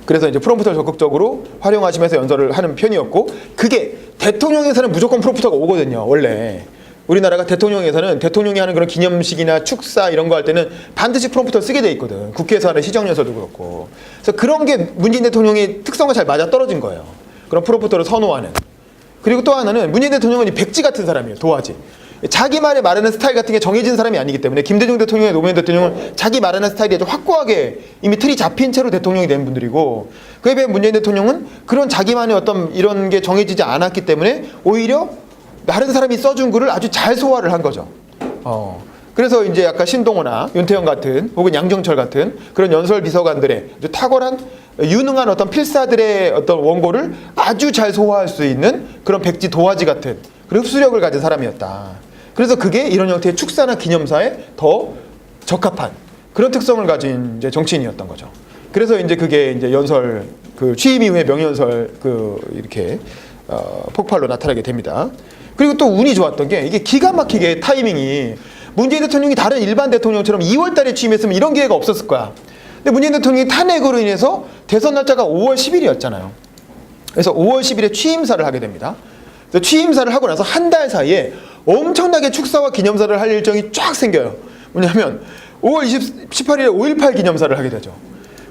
그래서 이제 프롬프터를 적극적으로 활용하시면서 연설을 하는 편이었고, 그게 대통령에서는 무조건 프롬프터가 오거든요. 원래 우리나라가 대통령에서는 대통령이 하는 그런 기념식이나 축사 이런 거 할 때는 반드시 프롬프터를 쓰게 돼 있거든. 국회에서 하는 시정연설도 그렇고. 그래서 그런 게 문재인 대통령의 특성과 잘 맞아 떨어진 거예요. 그런 프롬프터를 선호하는. 그리고 또 하나는 문재인 대통령은 백지 같은 사람이에요. 도화지. 자기 말에 말하는 스타일 같은 게 정해진 사람이 아니기 때문에, 김대중 대통령과 노무현 대통령은 자기 말하는 스타일이 아주 확고하게 이미 틀이 잡힌 채로 대통령이 된 분들이고, 그에 비해 문재인 대통령은 그런 자기만의 어떤 이런 게 정해지지 않았기 때문에 오히려 다른 사람이 써준 글을 아주 잘 소화를 한 거죠. 그래서 이제 약간 신동호나 윤태영 같은, 혹은 양정철 같은 그런 연설 비서관들의 아주 탁월한 유능한 어떤 필사들의 어떤 원고를 아주 잘 소화할 수 있는 그런 백지 도화지 같은 그런 흡수력을 가진 사람이었다. 그래서 그게 이런 형태의 축사나 기념사에 더 적합한 그런 특성을 가진 이제 정치인이었던 거죠. 그래서 이제 그게 이제 연설, 그 취임 이후에 명연설 이렇게 폭발로 나타나게 됩니다. 그리고 또 운이 좋았던 게, 이게 기가 막히게 타이밍이 문재인 대통령이 다른 일반 대통령처럼 2월 달에 취임했으면 이런 기회가 없었을 거야. 근데 문재인 대통령이 탄핵으로 인해서 대선 날짜가 5월 10일이었잖아요. 그래서 5월 10일에 취임사를 하게 됩니다. 그래서 취임사를 하고 나서 한 달 사이에 엄청나게 축사와 기념사를 할 일정이 쫙 생겨요. 뭐냐면 5월 18일에 5.18 기념사를 하게 되죠.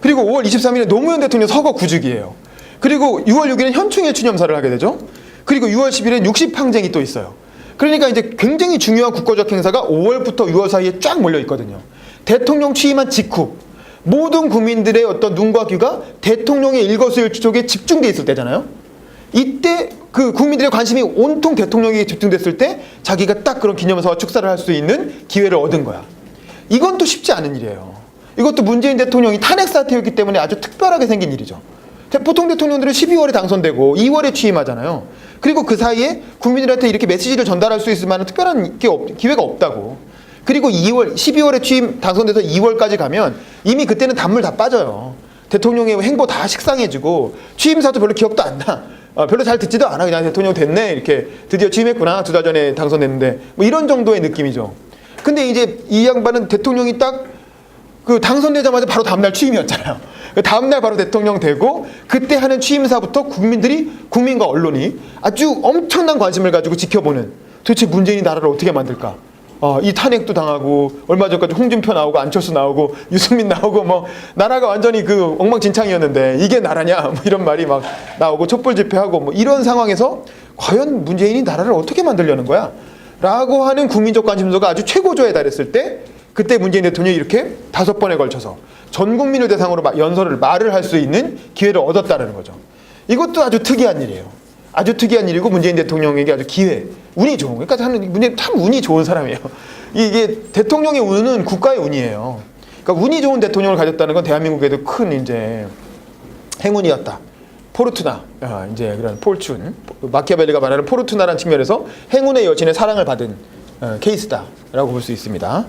그리고 5월 23일에 노무현 대통령 서거 9주기예요. 그리고 6월 6일에 현충일 추념사를 하게 되죠. 그리고 6월 10일에 60항쟁이 또 있어요. 그러니까 이제 굉장히 중요한 국가적 행사가 5월부터 6월 사이에 쫙 몰려 있거든요. 대통령 취임한 직후 모든 국민들의 어떤 눈과 귀가 대통령의 일거수일투족에 집중돼 있을 때잖아요. 이때 그 국민들의 관심이 온통 대통령에게 집중됐을 때 자기가 딱 그런 기념사와 축사를 할 수 있는 기회를 얻은 거야. 이건 또 쉽지 않은 일이에요. 이것도 문재인 대통령이 탄핵 사태였기 때문에 아주 특별하게 생긴 일이죠. 보통 대통령들은 12월에 당선되고 2월에 취임하잖아요. 그리고 그 사이에 국민들한테 이렇게 메시지를 전달할 수 있을 만한 특별한 기회가 없다고. 그리고 12월에 취임 당선돼서 2월까지 가면 이미 그때는 단물 다 빠져요. 대통령의 행보 다 식상해지고 취임사도 별로 기억도 안 나. 별로 잘 듣지도 않아. 그냥 대통령 됐네. 이렇게 드디어 취임했구나. 2달 전에 당선됐는데. 뭐 이런 정도의 느낌이죠. 근데 이제 이 양반은 대통령이 딱 그 당선되자마자 바로 다음날 취임이었잖아요. 다음날 바로 대통령 되고 그때 하는 취임사부터 국민과 언론이 아주 엄청난 관심을 가지고 지켜보는 도대체 문재인이 나라를 어떻게 만들까? 이 탄핵도 당하고 얼마 전까지 홍준표 나오고 안철수 나오고 유승민 나오고 뭐 나라가 완전히 그 엉망진창이었는데 이게 나라냐? 뭐 이런 말이 막 나오고 촛불 집회하고 뭐 이런 상황에서 과연 문재인이 나라를 어떻게 만들려는 거야? 라고 하는 국민적 관심도가 아주 최고조에 달했을 때 그때 문재인 대통령이 이렇게 5번에 걸쳐서 전 국민을 대상으로 말을 할 수 있는 기회를 얻었다는 거죠. 이것도 아주 특이한 일이에요. 아주 특이한 일이고 문재인 대통령에게 아주 운이 좋은 거예요. 그러니까 문재인 참 운이 좋은 사람이에요. 이게 대통령의 운은 국가의 운이에요. 그러니까 운이 좋은 대통령을 가졌다는 건 대한민국에도 큰 이제 행운이었다. 포르투나, 이제 그런 폴춘, 마키아벨리가 말하는 포르투나라는 측면에서 행운의 여신의 사랑을 받은 케이스다라고 볼 수 있습니다.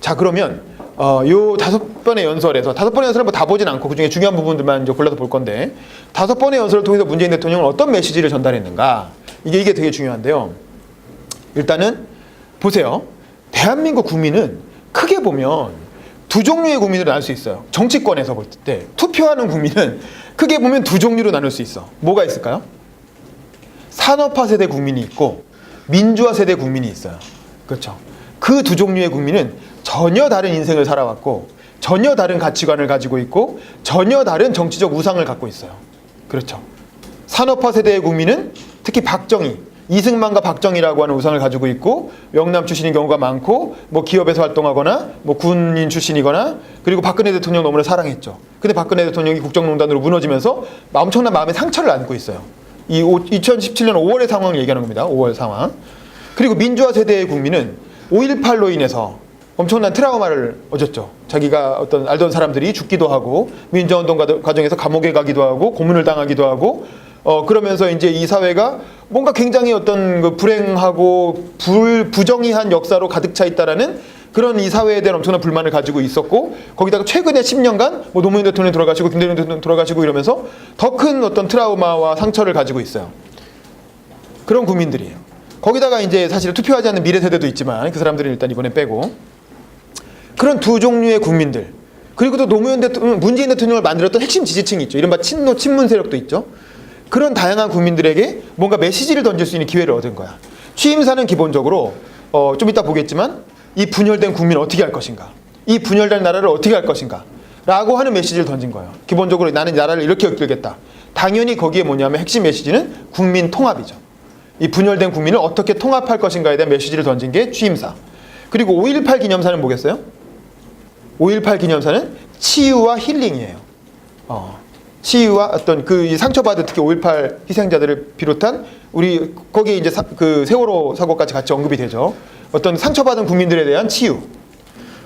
자, 그러면 요 5번의 연설에서 5번의 연설을 뭐 다 보진 않고 그 중에 중요한 부분들만 이제 골라서 볼 건데 5번의 연설을 통해서 문재인 대통령은 어떤 메시지를 전달했는가 이게 되게 중요한데요. 일단은 보세요. 대한민국 국민은 크게 보면 두 종류의 국민으로 나눌 수 있어요. 정치권에서 볼 때 투표하는 국민은 크게 보면 두 종류로 나눌 수 있어. 뭐가 있을까요? 산업화 세대 국민이 있고 민주화 세대 국민이 있어요. 그렇죠. 그 두 종류의 국민은 전혀 다른 인생을 살아왔고 전혀 다른 가치관을 가지고 있고 전혀 다른 정치적 우상을 갖고 있어요. 그렇죠. 산업화 세대의 국민은 특히 박정희, 이승만과 박정희라고 하는 우상을 가지고 있고 영남 출신인 경우가 많고 뭐 기업에서 활동하거나 뭐 군인 출신이거나 그리고 박근혜 대통령 너무나 사랑했죠. 근데 박근혜 대통령이 국정농단으로 무너지면서 엄청난 마음의 상처를 안고 있어요. 이 2017년 5월의 상황을 얘기하는 겁니다. 5월 상황. 그리고 민주화 세대의 국민은 5.18로 인해서 엄청난 트라우마를 얻었죠. 자기가 어떤 알던 사람들이 죽기도 하고 민주화운동 과정에서 감옥에 가기도 하고 고문을 당하기도 하고 그러면서 이제 이 사회가 뭔가 굉장히 어떤 그 불행하고 부정의한 역사로 가득 차 있다라는 그런 이 사회에 대한 엄청난 불만을 가지고 있었고 거기다가 최근에 10년간 뭐 노무현 대통령 돌아가시고 김대중 대통령 돌아가시고 이러면서 더 큰 어떤 트라우마와 상처를 가지고 있어요. 그런 국민들이에요. 거기다가 이제 사실 투표하지 않는 미래 세대도 있지만 그 사람들은 일단 이번에 빼고 그런 두 종류의 국민들 그리고 또 문재인 대통령을 만들었던 핵심 지지층이 있죠. 이른바 친문 세력도 있죠. 그런 다양한 국민들에게 뭔가 메시지를 던질 수 있는 기회를 얻은 거야. 취임사는 기본적으로 좀 이따 보겠지만 이 분열된 국민을 어떻게 할 것인가 이 분열된 나라를 어떻게 할 것인가 라고 하는 메시지를 던진 거예요. 기본적으로 나는 나라를 이렇게 이끌겠다. 당연히 거기에 뭐냐면 핵심 메시지는 국민 통합이죠. 이 분열된 국민을 어떻게 통합할 것인가에 대한 메시지를 던진 게 취임사. 그리고 5.18 기념사는 뭐겠어요? 5.18 기념사는 치유와 힐링이에요. 치유와 어떤 그 상처받은 특히 5.18 희생자들을 비롯한 우리 거기에 이제 그 세월호 사고까지 같이 언급이 되죠. 어떤 상처받은 국민들에 대한 치유.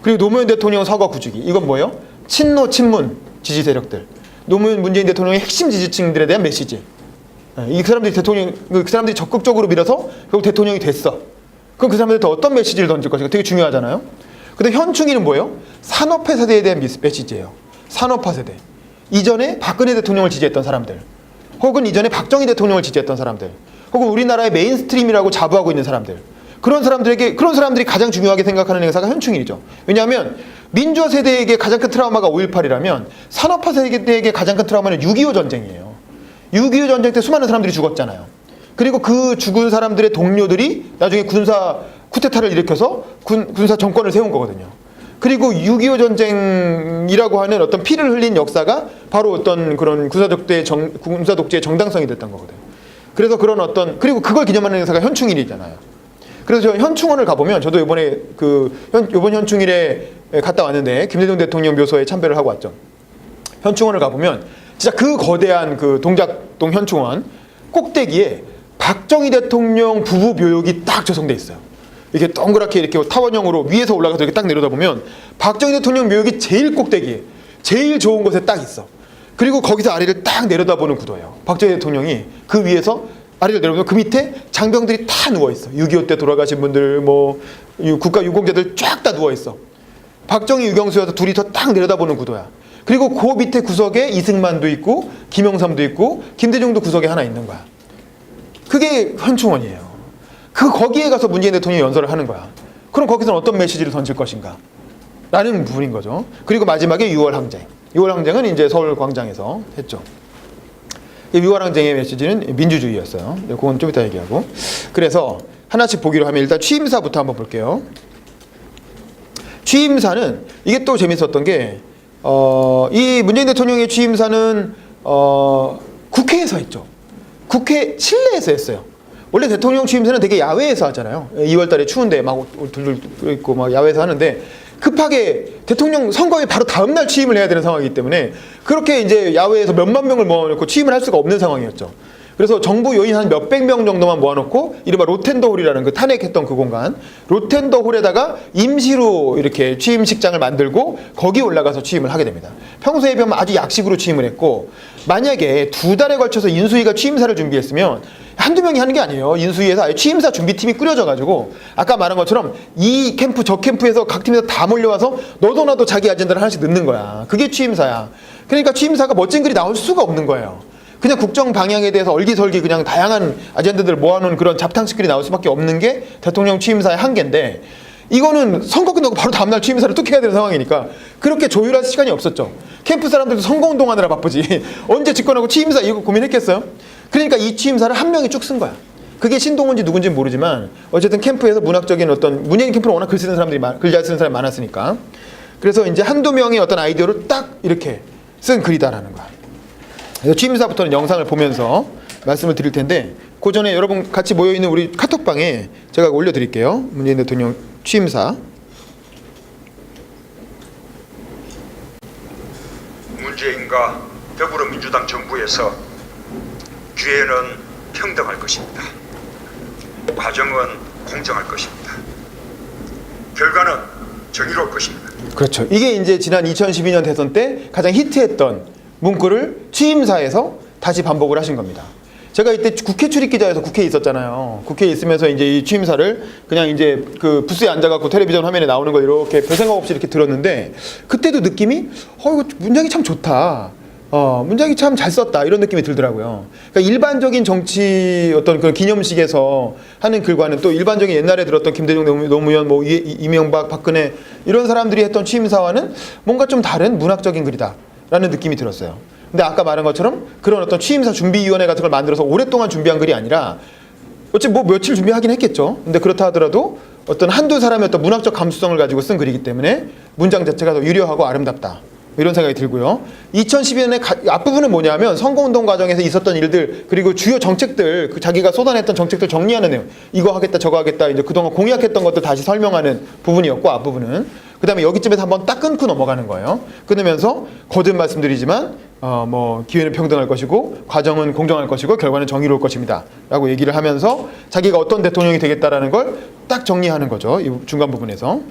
그리고 노무현 대통령 서거 9주기. 이건 뭐예요? 친문 지지 세력들. 문재인 대통령의 핵심 지지층들에 대한 메시지. 이 사람들이 그 사람들이 적극적으로 밀어서 결국 대통령이 됐어. 그럼 그 사람들한테 어떤 메시지를 던질 것인가 되게 중요하잖아요. 근데 현충일은 뭐예요? 산업화 세대에 대한 메시지예요. 산업화 세대. 이전에 박근혜 대통령을 지지했던 사람들, 혹은 이전에 박정희 대통령을 지지했던 사람들, 혹은 우리나라의 메인스트림이라고 자부하고 있는 사람들, 그런 사람들이 가장 중요하게 생각하는 행사가 현충일이죠. 왜냐하면 민주화 세대에게 가장 큰 트라우마가 5.18이라면 산업화 세대에게 가장 큰 트라우마는 6.25 전쟁이에요. 6.25 전쟁 때 수많은 사람들이 죽었잖아요. 그리고 그 죽은 사람들의 동료들이 나중에 군사 쿠데타를 일으켜서 군사 정권을 세운 거거든요. 그리고 6.25 전쟁이라고 하는 어떤 피를 흘린 역사가 바로 어떤 그런 군사 독재의 정당성이 됐던 거거든요. 그래서 그리고 그걸 기념하는 행사가 현충일이잖아요. 그래서 저 현충원을 가보면, 저도 이번 현충일에 갔다 왔는데 김대중 대통령 묘소에 참배를 하고 왔죠. 현충원을 가보면 진짜 그 거대한 그 동작동 현충원 꼭대기에 박정희 대통령 부부 묘역이 딱 조성돼 있어요. 이렇게 동그랗게 이렇게 타원형으로 위에서 올라가서 이렇게 딱 내려다보면 박정희 대통령 묘역이 제일 꼭대기에 제일 좋은 곳에 딱 있어. 그리고 거기서 아래를 딱 내려다보는 구도예요. 박정희 대통령이 그 위에서 아래를 내려보면 그 밑에 장병들이 다 누워있어. 6.25 때 돌아가신 분들, 뭐 국가 유공자들 쫙 다 누워있어. 박정희, 유경수여서 둘이서 딱 내려다보는 구도야. 그리고 그 밑에 구석에 이승만도 있고 김영삼도 있고 김대중도 구석에 하나 있는 거야. 그게 현충원이에요. 거기에 가서 문재인 대통령이 연설을 하는 거야. 그럼 거기서는 어떤 메시지를 던질 것인가? 라는 부분인 거죠. 그리고 마지막에 6월 항쟁. 6월 항쟁은 이제 서울 광장에서 했죠. 6월 항쟁의 메시지는 민주주의였어요. 그건 좀 이따 얘기하고. 그래서 하나씩 보기로 하면 일단 취임사부터 한번 볼게요. 취임사는 이게 또 재밌었던 게 이 문재인 대통령의 취임사는 국회에서 했죠. 국회 실내에서 했어요. 원래 대통령 취임사는 되게 야외에서 하잖아요. 2월 달에 추운데 막 둘둘 있고 막 야외에서 하는데 급하게 대통령 선거에 바로 다음 날 취임을 해야 되는 상황이기 때문에 그렇게 이제 야외에서 몇만 명을 모아놓고 취임을 할 수가 없는 상황이었죠. 그래서 정부 요인 한 몇백 명 정도만 모아놓고 이른바 로텐더홀이라는 그 탄핵했던 그 공간, 로텐더홀에다가 임시로 이렇게 취임식장을 만들고 거기 올라가서 취임을 하게 됩니다. 평소에 비하면 아주 약식으로 취임을 했고, 만약에 2달에 걸쳐서 인수위가 취임사를 준비했으면 한두 명이 하는 게 아니에요. 인수위에서 아예 취임사 준비팀이 꾸려져가지고 아까 말한 것처럼 이 캠프 저 캠프에서 각 팀에서 다 몰려와서 너도 나도 자기 아젠다를 하나씩 넣는 거야. 그게 취임사야. 그러니까 취임사가 멋진 글이 나올 수가 없는 거예요. 그냥 국정 방향에 대해서 얼기설기 그냥 다양한 아젠다들을 모아놓은 그런 잡탕식글이 나올 수밖에 없는 게 대통령 취임사의 한계인데, 이거는 선거 끝나고 바로 다음날 취임사를 뚝 해야 되는 상황이니까 그렇게 조율할 시간이 없었죠. 캠프 사람들도 선거운동하느라 바쁘지 언제 집권하고 취임사 이거 고민했겠어요? 그러니까 이 취임사를 한 명이 쭉 쓴 거야. 그게 신동훈인지 누군지는 모르지만 어쨌든 캠프에서 문학적인 어떤, 문재인 캠프는 워낙 글 쓰는 사람들이 글 잘 쓰는 사람이 많았으니까, 그래서 이제 한두 명의 어떤 아이디어를 딱 이렇게 쓴 글이다라는 거야. 그래서 취임사부터는 영상을 보면서 말씀을 드릴 텐데, 그 전에 여러분 같이 모여있는 우리 카톡방에 제가 올려드릴게요. 문재인 대통령 취임사. 문재인과 더불어민주당 정부에서 기회는 평등할 것입니다. 과정은 공정할 것입니다. 결과는 정의로울 것입니다. 그렇죠. 이게 이제 지난 2012년 대선 때 가장 히트했던 문구를 취임사에서 다시 반복을 하신 겁니다. 제가 이때 국회 출입기자여서 국회에 있었잖아요. 국회에 있으면서 이제 이 취임사를 그냥 이제 그 부스에 앉아갖고 텔레비전 화면에 나오는 걸 이렇게 별 생각 없이 이렇게 들었는데, 그때도 느낌이 이거 문장이 참 좋다. 문장이 참 잘 썼다. 이런 느낌이 들더라고요. 그러니까 일반적인 정치 어떤 그런 기념식에서 하는 글과는 또 일반적인 옛날에 들었던 김대중 노무현, 뭐 이명박, 박근혜 이런 사람들이 했던 취임사와는 뭔가 좀 다른 문학적인 글이다 라는 느낌이 들었어요. 근데 아까 말한 것처럼 그런 어떤 취임사 준비위원회 같은 걸 만들어서 오랫동안 준비한 글이 아니라, 어찌 뭐 며칠 준비하긴 했겠죠. 근데 그렇다 하더라도 어떤 한두 사람의 어떤 문학적 감수성을 가지고 쓴 글이기 때문에 문장 자체가 더 유려하고 아름답다, 이런 생각이 들고요. 2012년에 앞부분은 뭐냐면 선거운동 과정에서 있었던 일들, 그리고 주요 정책들, 자기가 쏟아냈던 정책들 정리하는 내용, 이거 하겠다 저거 하겠다 이제 그동안 공약했던 것들 다시 설명하는 부분이었고, 앞부분은 그 다음에 여기쯤에서 한번 딱 끊고 넘어가는 거예요. 끊으면서 거듭 말씀드리지만 뭐 기회는 평등할 것이고 과정은 공정할 것이고 결과는 정의로울 것입니다 라고 얘기를 하면서 자기가 어떤 대통령이 되겠다라는 걸 딱 정리하는 거죠. 이 중간 부분에서.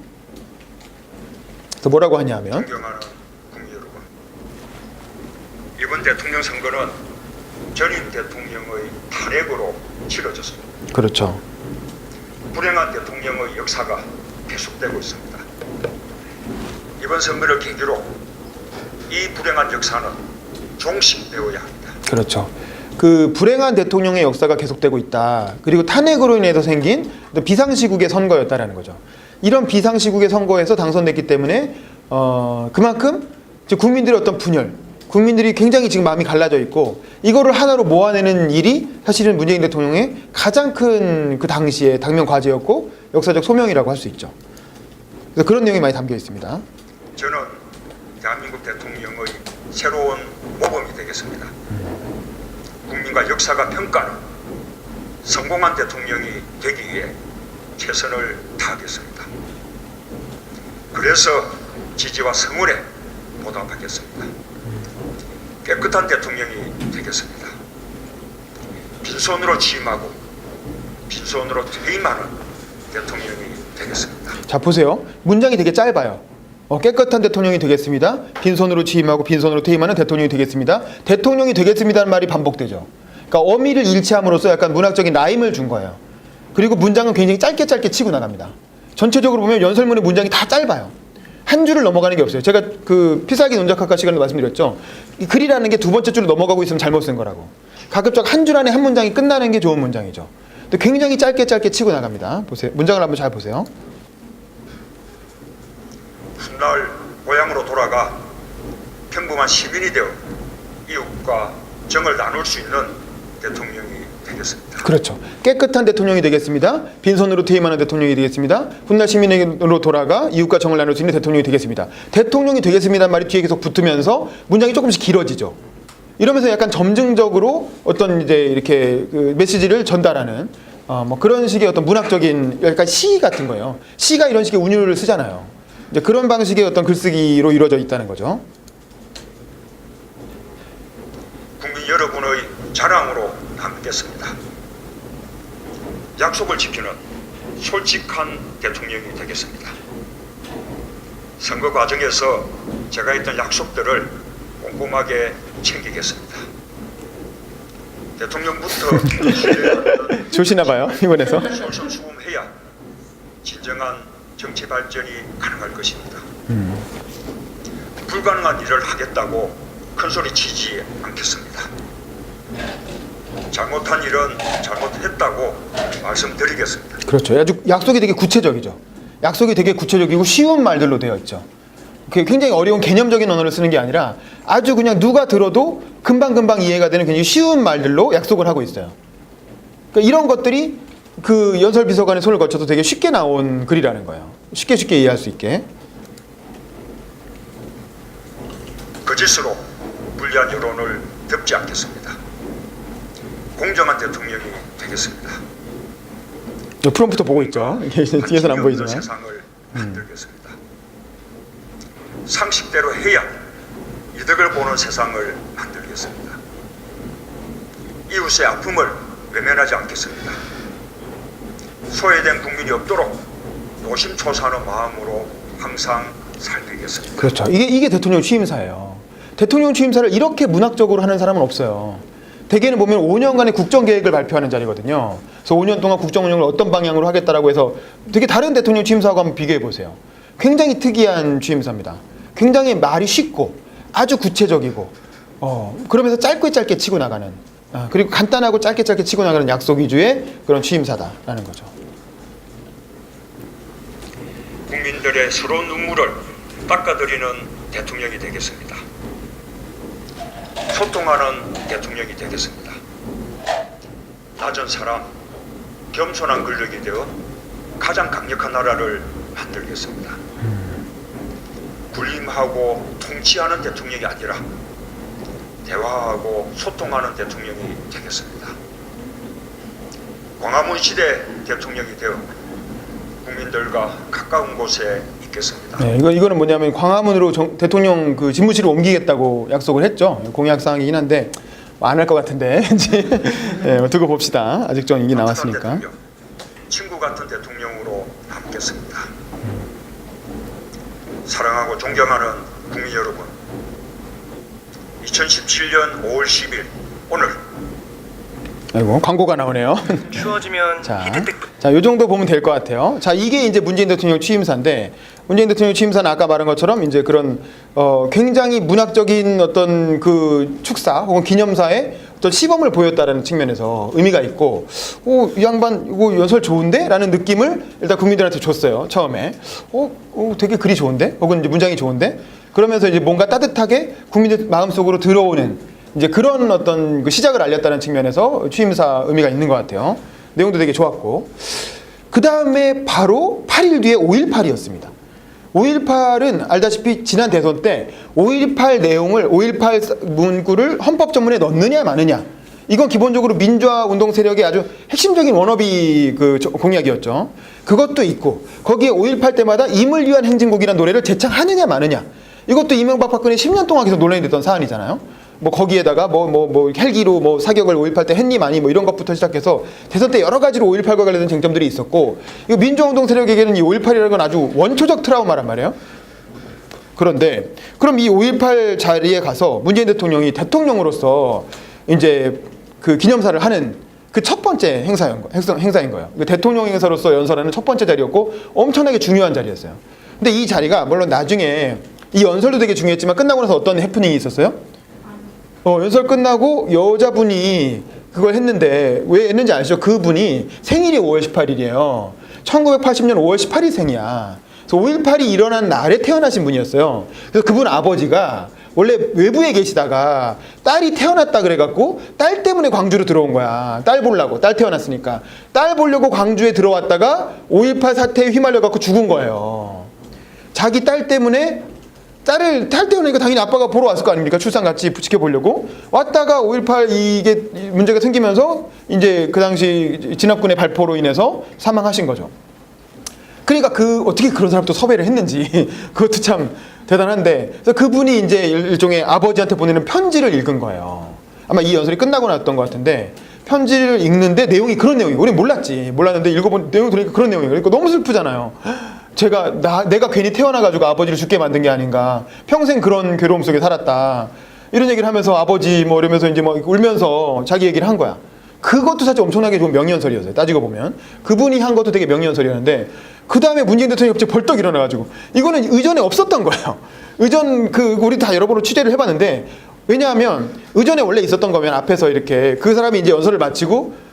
그래서 뭐라고 하냐면, 존경하는 국민 여러분, 이번 대통령 선거는 전임 대통령의 탄핵으로 치러졌습니다. 그렇죠. 불행한 대통령의 역사가 계속되고 있습니다. 이번 선거를 계기로 이 불행한 역사는 종식되어야 합니다. 그렇죠. 그 불행한 대통령의 역사가 계속되고 있다. 그리고 탄핵으로 인해서 생긴 어떤 비상시국의 선거였다라는 거죠. 이런 비상시국의 선거에서 당선됐기 때문에 그만큼 이제 국민들의 어떤 분열, 국민들이 굉장히 지금 마음이 갈라져 있고 이거를 하나로 모아내는 일이 사실은 문재인 대통령의 가장 큰 그 당시의 당면 과제였고 역사적 소명이라고 할 수 있죠. 그래서 그런 내용이 많이 담겨 있습니다. 저는 대한민국 대통령의 새로운 모범이 되겠습니다. 국민과 역사가 평가하는 성공한 대통령이 되기 위해 최선을 다하겠습니다. 그래서 지지와 성원에 보답하겠습니다. 깨끗한 대통령이 되겠습니다. 빈손으로 취임하고 빈손으로 퇴임하는 대통령이 되겠습니다. 자, 보세요. 문장이 되게 짧아요. 깨끗한 대통령이 되겠습니다. 빈손으로 취임하고 빈손으로 퇴임하는 대통령이 되겠습니다. 대통령이 되겠습니다는 말이 반복되죠. 그러니까 어미를 일치함으로써 약간 문학적인 라임을 준 거예요. 그리고 문장은 굉장히 짧게 치고 나갑니다. 전체적으로 보면 연설문의 문장이 다 짧아요. 한 줄을 넘어가는 게 없어요. 제가 그 필살기 논작학과 시간에 말씀드렸죠. 이 글이라는 게 두 번째 줄을 넘어가고 있으면 잘못 쓴 거라고. 가급적 한 줄 안에 한 문장이 끝나는 게 좋은 문장이죠. 근데 굉장히 짧게 치고 나갑니다. 보세요. 문장을 한번 잘 보세요. 훗날 고향으로 돌아가 평범한 시민이 되어 이웃과 정을 나눌 수 있는 대통령이 되겠습니다. 그렇죠. 깨끗한 대통령이 되겠습니다. 빈손으로 퇴임하는 대통령이 되겠습니다. 훗날 시민으로 돌아가 이웃과 정을 나눌 수 있는 대통령이 되겠습니다. 대통령이 되겠습니다는 말이 뒤에 계속 붙으면서 문장이 조금씩 길어지죠. 이러면서 약간 점증적으로 어떤 이제 이렇게 그 메시지를 전달하는 뭐 그런 식의 어떤 문학적인 약간 시 같은 거예요. 시가 이런 식의 운율을 쓰잖아요. 이제 그런 방식의 어떤 글쓰기로 이루어져 있다는 거죠. 국민 여러분의 자랑으로 남겠습니다. 약속을 지키는 솔직한 대통령이 되겠습니다. 선거 과정에서 제가 했던 약속들을 꼼꼼하게 챙기겠습니다. 대통령부터 신뢰받는 좋으시나 봐요, 이번에서. 솔선수범해야 진정한 정치 발전이 가능할 것입니다. 불가능한 일을 하겠다고 큰소리 치지 않겠습니다. 잘못한 일은 잘못했다고 말씀드리겠습니다. 그렇죠. 아주 약속이 되게 구체적이죠. 약속이 되게 구체적이고 쉬운 말들로 되어 있죠. 굉장히 어려운 개념적인 언어를 쓰는 게 아니라 아주 그냥 누가 들어도 금방 이해가 되는 굉장히 쉬운 말들로 약속을 하고 있어요. 그러니까 이런 것들이 그 연설비서관의 손을 거쳐서 되게 쉽게 나온 글이라는 거예요. 쉽게 이해할 수 있게. 거짓으로 불리한 여론을 덮지 않겠습니다. 공정한 대통령이 되겠습니다. 프롬프터 보고 있죠. 뒤에서는 안 보이지만. 세상을 만들겠습니다. 상식대로 해야 이득을 보는 세상을 만들겠습니다. 이웃의 아픔을 외면하지 않겠습니다. 소외된 국민이 없도록 노심초사하는 마음으로 항상 살피겠습니다. 그렇죠. 이게 대통령 취임사예요. 대통령 취임사를 이렇게 문학적으로 하는 사람은 없어요. 대개는 보면 5년간의 국정계획을 발표하는 자리거든요. 그래서 5년 동안 국정운영을 어떤 방향으로 하겠다라고 해서 되게 다른 대통령 취임사하고 한번 비교해 보세요. 굉장히 특이한 취임사입니다. 굉장히 말이 쉽고 아주 구체적이고 그러면서 짧게 치고 나가는 그리고 간단하고 짧게 치고 나가는 약속 위주의 그런 취임사다라는 거죠. 국민들의 서러운 눈물을 닦아드리는 대통령이 되겠습니다. 소통하는 대통령이 되겠습니다. 낮은 사람, 겸손한 권력이 되어 가장 강력한 나라를 만들겠습니다. 군림하고 통치하는 대통령이 아니라 대화하고 소통하는 대통령이 되겠습니다. 광화문 시대 대통령이 되어 국민들과 가까운 곳에 있겠습니다. 네, 이거는 뭐냐면 광화문으로 대통령 그 집무실을 옮기겠다고 약속을 했죠. 공약 사항이긴 한데 안 할 것 같은데 네, 두고 봅시다. 아직 좀 이게 나왔으니까. 대통령, 친구 같은 대통령으로 남겠습니다. 사랑하고 존경하는 국민 여러분, 2017년 5월 10일 오늘 아이고 광고가 나오네요. 추워지면 자, 요 정도 보면 될 것 같아요. 자, 이게 이제 문재인 대통령 취임사인데, 문재인 대통령 취임사는 아까 말한 것처럼 이제 그런 굉장히 문학적인 어떤 그 축사 혹은 기념사에 어떤 시범을 보였다라는 측면에서 의미가 있고, 이 양반 이거 연설 좋은데? 라는 느낌을 일단 국민들한테 줬어요. 처음에. 되게 글이 좋은데? 혹은 이제 문장이 좋은데? 그러면서 이제 뭔가 따뜻하게 국민들 마음속으로 들어오는 이제 그런 어떤 그 시작을 알렸다는 측면에서 취임사 의미가 있는 것 같아요. 내용도 되게 좋았고. 그 다음에 바로 8일 뒤에 5.18이었습니다. 5.18은 알다시피 지난 대선 때 5.18 내용을 5.18 문구를 헌법 전문에 넣느냐 마느냐, 이건 기본적으로 민주화 운동 세력의 아주 핵심적인 워너비 그 공약이었죠. 그것도 있고 거기에 5.18 때마다 임을 위한 행진곡이라는 노래를 재창하느냐 마느냐, 이것도 이명박 박근혜 10년 동안 계속 논란이 됐던 사안이잖아요. 뭐 거기에다가 헬기로 뭐 사격을 5.18 때 했니 마니 뭐 이런 것부터 시작해서 대선 때 여러 가지로 5.18과 관련된 쟁점들이 있었고, 이거 민주화운동 세력에게는 이 5.18이라는 건 아주 원초적 트라우마란 말이에요. 그런데 그럼 이 5.18 자리에 가서 문재인 대통령이 대통령으로서 이제 그 기념사를 하는 그 첫 번째 행사인 거예요. 대통령 행사로서 연설하는 첫 번째 자리였고 엄청나게 중요한 자리였어요. 근데 이 자리가 물론 나중에 이 연설도 되게 중요했지만 끝나고 나서 어떤 해프닝이 있었어요? 연설 끝나고 여자분이 그걸 했는데 왜 했는지 아시죠? 그분이 생일이 5월 18일이에요. 1980년 5월 18일 생이야. 그래서 5.18이 일어난 날에 태어나신 분이었어요. 그래서 그분 아버지가 원래 외부에 계시다가 딸이 태어났다 그래갖고 딸 때문에 광주로 들어온 거야. 딸 보려고. 딸 태어났으니까. 딸 보려고 광주에 들어왔다가 5.18 사태에 휘말려갖고 죽은 거예요. 자기 딸 때문에 딸 때문이니까 당연히 아빠가 보러 왔을 거 아닙니까? 출산 같이 지켜보려고. 왔다가 5.18 이게 문제가 생기면서 이제 그 당시 진압군의 발포로 인해서 사망하신 거죠. 그러니까 어떻게 그런 사람도 섭외를 했는지 그것도 참 대단한데, 그래서 그분이 이제 일종의 아버지한테 보내는 편지를 읽은 거예요. 아마 이 연설이 끝나고 났던 것 같은데, 편지를 읽는데 내용이 그런 내용이에요. 우린 몰랐는데 읽어본 내용 들으니까 그런 내용이에요. 그러니까 너무 슬프잖아요. 내가 괜히 태어나가지고 아버지를 죽게 만든 게 아닌가. 평생 그런 괴로움 속에 살았다. 이런 얘기를 하면서 아버지 뭐 이러면서 이제 뭐 울면서 자기 얘기를 한 거야. 그것도 사실 엄청나게 좋은 명연설이었어요. 따지고 보면. 그분이 한 것도 되게 명연설이었는데, 그 다음에 문재인 대통령이 갑자기 벌떡 일어나가지고, 이거는 의전에 없었던 거예요. 우리 다 여러 번로 취재를 해봤는데, 왜냐하면 의전에 원래 있었던 거면 앞에서 이렇게 그 사람이 이제 연설을 마치고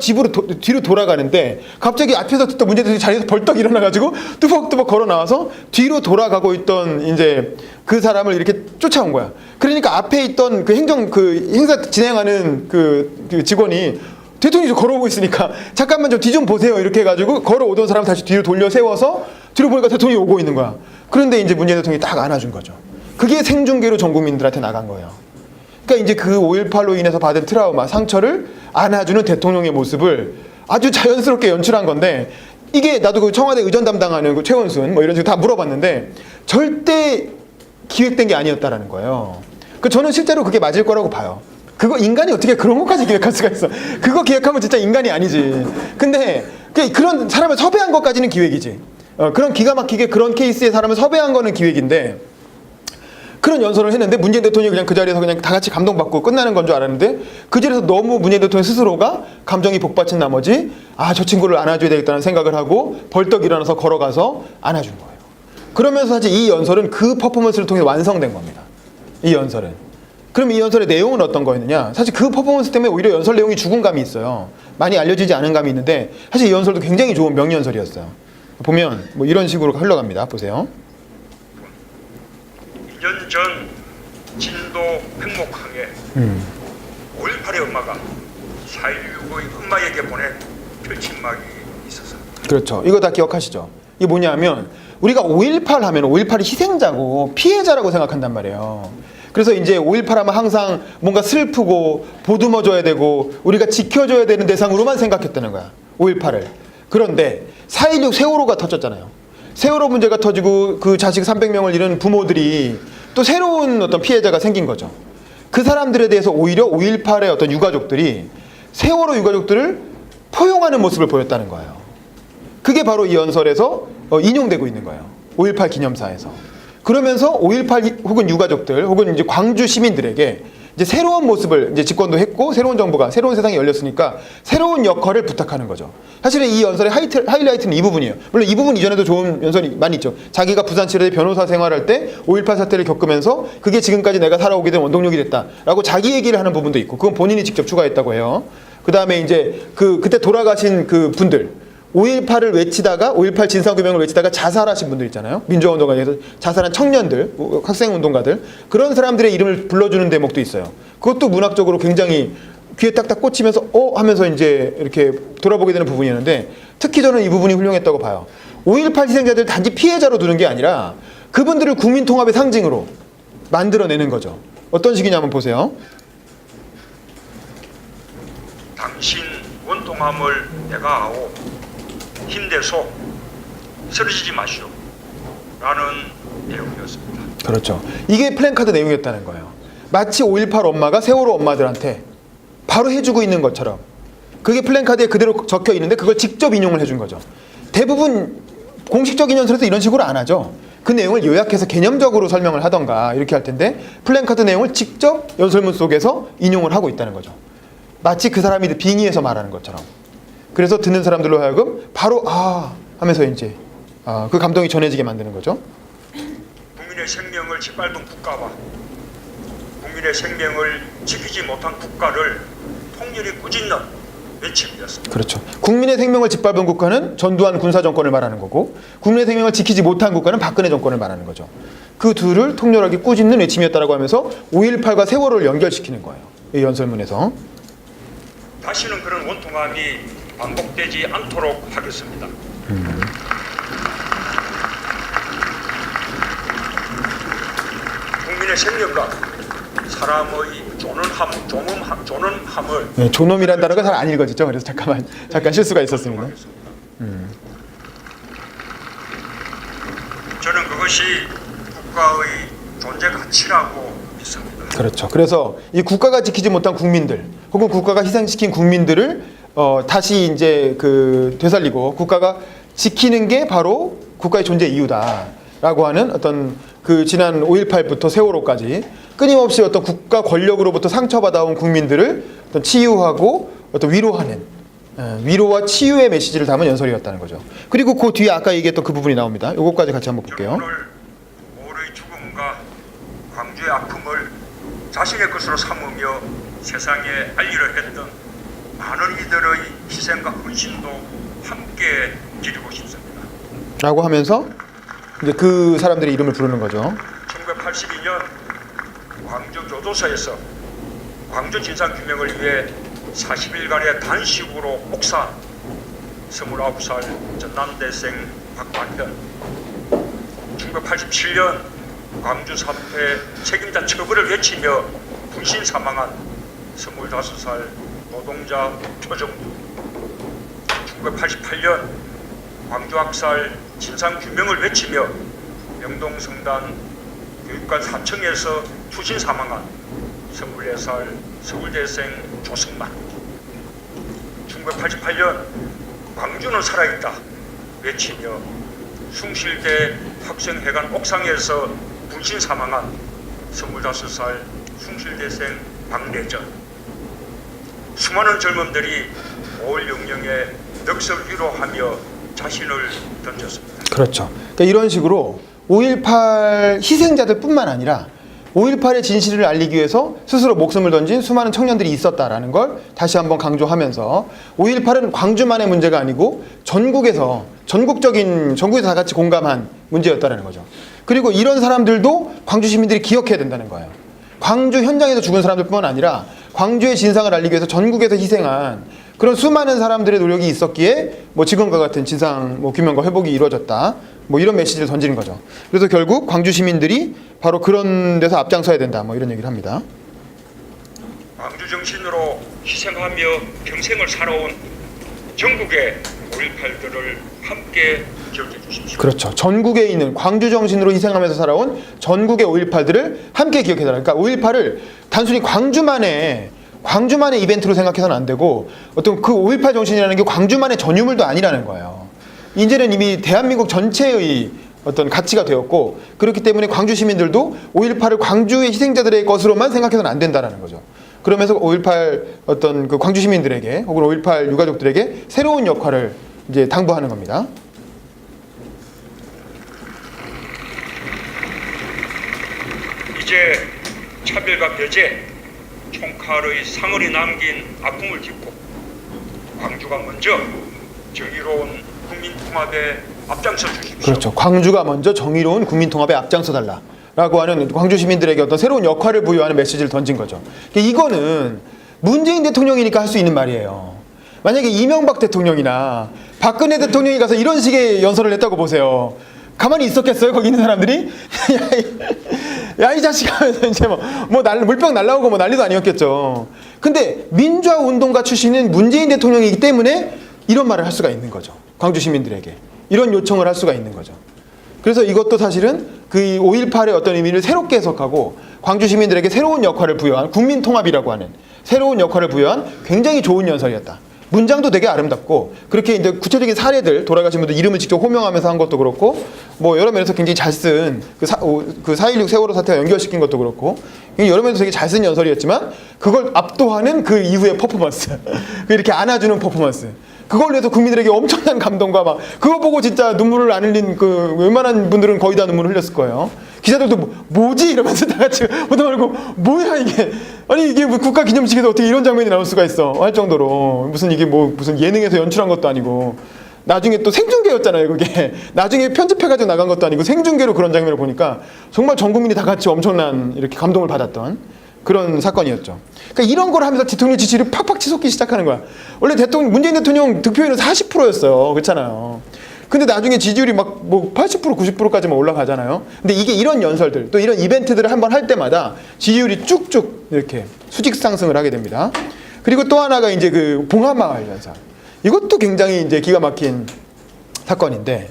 집으로 뒤로 돌아가는데, 갑자기 앞에서 듣던 문재인 대통령이 자리에서 벌떡 일어나가지고 뚜벅뚜벅 걸어 나와서 뒤로 돌아가고 있던 이제 그 사람을 이렇게 쫓아온 거야. 그러니까 앞에 있던 그 행사 진행하는 그 직원이 대통령이 좀 걸어오고 있으니까 잠깐만 좀 뒤 좀 보세요 이렇게 해가지고 걸어오던 사람 다시 뒤로 돌려 세워서 뒤로 보니까 대통령이 오고 있는 거야. 그런데 이제 문재인 대통령이 딱 안아준 거죠. 그게 생중계로 전 국민들한테 나간 거예요. 그러니까 이제 그 5.18로 인해서 받은 트라우마, 상처를 안아주는 대통령의 모습을 아주 자연스럽게 연출한 건데, 이게 나도 그 청와대 의전 담당하는 그 최원순 뭐 이런 식으로 다 물어봤는데 절대 기획된 게 아니었다라는 거예요. 저는 실제로 그게 맞을 거라고 봐요. 그거 인간이 어떻게 그런 것까지 기획할 수가 있어. 그거 기획하면 진짜 인간이 아니지. 근데 그런 사람을 섭외한 것까지는 기획이지. 그런 기가 막히게 그런 케이스의 사람을 섭외한 거는 기획인데, 그런 연설을 했는데 문재인 대통령이 그냥 그 자리에서 그냥 다 같이 감동받고 끝나는 건 줄 알았는데, 그 자리에서 너무 문재인 대통령 스스로가 감정이 복받친 나머지 저 친구를 안아줘야 되겠다는 생각을 하고 벌떡 일어나서 걸어가서 안아준 거예요. 그러면서 사실 이 연설은 그 퍼포먼스를 통해 완성된 겁니다. 이 연설은. 그럼 이 연설의 내용은 어떤 거였느냐? 사실 그 퍼포먼스 때문에 오히려 연설 내용이 죽은 감이 있어요. 많이 알려지지 않은 감이 있는데, 사실 이 연설도 굉장히 좋은 명연설이었어요. 보면 뭐 이런 식으로 흘러갑니다. 보세요. 2년 전 진도 횡목항에 5.18의 엄마가 4.19의 엄마에게 보낸 표친막이 있어서. 그렇죠. 이거 다 기억하시죠? 이게 뭐냐면, 우리가 5.18 하면 5.18이 희생자고 피해자라고 생각한단 말이에요. 그래서 이제 5.18 하면 항상 뭔가 슬프고 보듬어줘야 되고 우리가 지켜줘야 되는 대상으로만 생각했다는 거야, 5.18을. 그런데 4.16 세월호가 터졌잖아요. 세월호 문제가 터지고 그 자식 300명을 잃은 부모들이 또 새로운 어떤 피해자가 생긴 거죠. 그 사람들에 대해서 오히려 5.18의 어떤 유가족들이 세월호 유가족들을 포용하는 모습을 보였다는 거예요. 그게 바로 이 연설에서 인용되고 있는 거예요. 5.18 기념사에서. 그러면서 5.18 혹은 유가족들 혹은 이제 광주 시민들에게 이제 새로운 모습을 이제 집권도 했고 새로운 정부가 새로운 세상이 열렸으니까 새로운 역할을 부탁하는 거죠. 사실은 이 연설의 하이라이트는 이 부분이에요. 물론 이 부분 이전에도 좋은 연설이 많이 있죠. 자기가 부산칠에 변호사 생활할 때 5.18 사태를 겪으면서 그게 지금까지 내가 살아오게 된 원동력이 됐다라고 자기 얘기를 하는 부분도 있고 그건 본인이 직접 추가했다고 해요. 그 다음에 이제 그때 돌아가신 그 분들 5.18을 외치다가 5.18 진상규명을 외치다가 자살하신 분들 있잖아요. 민주화운동가에서 자살한 청년들, 학생운동가들 그런 사람들의 이름을 불러주는 대목도 있어요. 그것도 문학적으로 굉장히 귀에 딱딱 꽂히면서 하면서 이제 이렇게 돌아보게 되는 부분이었는데 특히 저는 이 부분이 훌륭했다고 봐요. 5.18 희생자들 단지 피해자로 두는 게 아니라 그분들을 국민통합의 상징으로 만들어내는 거죠. 어떤 식이냐면 보세요. 당신 원통함을 내가 아오. 힘내소. 쓰러지지 마시오. 라는 내용이었습니다. 그렇죠. 이게 플랜카드 내용이었다는 거예요. 마치 5.18 엄마가 세월호 엄마들한테 바로 해주고 있는 것처럼 그게 플랜카드에 그대로 적혀 있는데 그걸 직접 인용을 해준 거죠. 대부분 공식적인 연설에서 이런 식으로 안 하죠. 그 내용을 요약해서 개념적으로 설명을 하던가 이렇게 할 텐데 플랜카드 내용을 직접 연설문 속에서 인용을 하고 있다는 거죠. 마치 그 사람이 빙의해서 말하는 것처럼. 그래서 듣는 사람들로 하여금 바로 하면서 이제 그 감동이 전해지게 만드는 거죠. 국민의 생명을 짓밟은 국가와 국민의 생명을 지키지 못한 국가를 통렬히 꾸짖는 외침이었습니다. 그렇죠. 국민의 생명을 짓밟은 국가는 전두환 군사정권을 말하는 거고 국민의 생명을 지키지 못한 국가는 박근혜 정권을 말하는 거죠. 그 둘을 통렬하게 꾸짖는 외침이었다라고 하면서 5.18과 세월호를 연결시키는 거예요. 이 연설문에서. 다시는 그런 원통함이 반복되지 않도록 하겠습니다. 국민의 생명과 사람의 존엄함을 네, 존엄이라는 단어가 잘 안 읽어지죠. 그래서 잠깐 실수가 있었습니다. 저는 그것이 국가의 존재 가치라고 믿습니다. 그렇죠. 그래서 이 국가가 지키지 못한 국민들 혹은 국가가 희생시킨 국민들을 다시 이제 되살리고 국가가 지키는 게 바로 국가의 존재 이유다라고 하는 어떤 그 지난 5.18부터 세월호까지 끊임없이 어떤 국가 권력으로부터 상처받아온 국민들을 어떤 치유하고 어떤 위로하는 위로와 치유의 메시지를 담은 연설이었다는 거죠. 그리고 그 뒤에 아까 얘기했던 그 부분이 나옵니다. 이것까지 같이 한번 볼게요. 오늘 모르의 죽음과 광주의 아픔을 자신의 것으로 삼으며 세상에 알리려 했던 많은 이들의 희생과 헌신도 함께 기리고 싶습니다. 라고 하면서 이제 그 사람들의 이름을 부르는 거죠. 1982년 광주 교도소에서 광주 진상규명을 위해 40일간의 단식으로 옥사 29살 전남대생 박관현 1987년 광주 사태 책임자 처벌을 외치며 분신 사망한 25살 노동자 표정두 1988년 광주 학살 진상규명을 외치며 명동성당 교육관 4층에서 투신 사망한 24살 서울대생 조승만 1988년 광주는 살아있다 외치며 숭실대 학생회관 옥상에서 분신 사망한 25살 숭실대생 박래전 수많은 젊은들이 5월 영령에 넋을 위로하며 자신을 던졌습니다. 그렇죠. 그러니까 이런 식으로 5.18 희생자들뿐만 아니라 5.18의 진실을 알리기 위해서 스스로 목숨을 던진 수많은 청년들이 있었다라는 걸 다시 한번 강조하면서 5.18은 광주만의 문제가 아니고 전국에서 다 같이 공감한 문제였다라는 거죠. 그리고 이런 사람들도 광주 시민들이 기억해야 된다는 거예요. 광주 현장에서 죽은 사람들뿐만 아니라 광주의 진상을 알리기 위해서 전국에서 희생한 그런 수많은 사람들의 노력이 있었기에 지금과 같은 진상 규명과 회복이 이루어졌다. 이런 메시지를 던지는 거죠. 그래서 결국 광주 시민들이 바로 그런 데서 앞장서야 된다. 이런 얘기를 합니다. 광주 정신으로 희생하며 평생을 살아온 전국의 5.18들을 함께 기억해 주십시오. 그렇죠. 전국에 있는 광주 정신으로 희생하면서 살아온 전국의 5.18들을 함께 기억해달라. 그러니까 5.18을 단순히 광주만의 이벤트로 생각해서는 안 되고 어떤 그 5.18 정신이라는 게 광주만의 전유물도 아니라는 거예요. 이제는 이미 대한민국 전체의 어떤 가치가 되었고, 그렇기 때문에 광주 시민들도 5.18을 광주의 희생자들의 것으로만 생각해서는 안 된다라는 거죠. 그러면서 5.18 어떤 그 광주 시민들에게 혹은 5.18 유가족들에게 새로운 역할을 이제 당부하는 겁니다. 이제 차별과 배제, 총칼의 상흔이 남긴 아픔을 딛고 광주가 먼저 정의로운 국민 통합에 앞장서 주십시오. 그렇죠. 광주가 먼저 정의로운 국민 통합에 앞장서 달라라고 하는 광주 시민들에게 어떤 새로운 역할을 부여하는 메시지를 던진 거죠. 이거는 문재인 대통령이니까 할 수 있는 말이에요. 만약에 이명박 대통령이나 박근혜 대통령이 가서 이런 식의 연설을 했다고 보세요. 가만히 있었겠어요? 거기 있는 사람들이? 야, 이 자식아 하면서 이제 물병 날라오고 뭐 난리도 아니었겠죠. 근데 민주화 운동가 출신인 문재인 대통령이기 때문에 이런 말을 할 수가 있는 거죠. 광주 시민들에게. 이런 요청을 할 수가 있는 거죠. 그래서 이것도 사실은 그 5.18의 어떤 의미를 새롭게 해석하고 광주 시민들에게 새로운 역할을 부여한 국민 통합이라고 하는 새로운 역할을 부여한 굉장히 좋은 연설이었다. 문장도 되게 아름답고 그렇게 이제 구체적인 사례들 돌아가신 분들 이름을 직접 호명하면서 한 것도 그렇고 뭐 여러 면에서 굉장히 잘 쓴 그 4.16 세월호 사태와 연결시킨 것도 그렇고 여러 면에서 되게 잘 쓴 연설이었지만 그걸 압도하는 그 이후의 퍼포먼스 이렇게 안아주는 퍼포먼스 그걸로 해서 국민들에게 엄청난 감동과 막 그거 보고 진짜 눈물을 안 흘린 그 웬만한 분들은 거의 다 눈물을 흘렸을 거예요. 기자들도 뭐지 이러면서 다 같이 보다 말고 뭐야 이게 아니 이게 뭐 국가기념식에서 어떻게 이런 장면이 나올 수가 있어 할 정도로 무슨 이게 뭐 무슨 예능에서 연출한 것도 아니고 나중에 또 생중계였잖아요. 그게 나중에 편집해가지고 나간 것도 아니고 생중계로 그런 장면을 보니까 정말 전 국민이 다 같이 엄청난 이렇게 감동을 받았던 그런 사건이었죠. 그러니까 이런 걸 하면서 대통령 지지율이 팍팍 치솟기 시작하는 거야. 원래 문재인 대통령 득표율은 40%였어요. 그렇잖아요. 근데 나중에 지지율이 막 뭐 80% 90%까지만 올라가잖아요. 근데 이게 이런 연설들 또 이런 이벤트들을 한번 할 때마다 지지율이 쭉쭉 이렇게 수직 상승을 하게 됩니다. 그리고 또 하나가 이제 그 봉하마을 연설. 이것도 굉장히 이제 기가 막힌 사건인데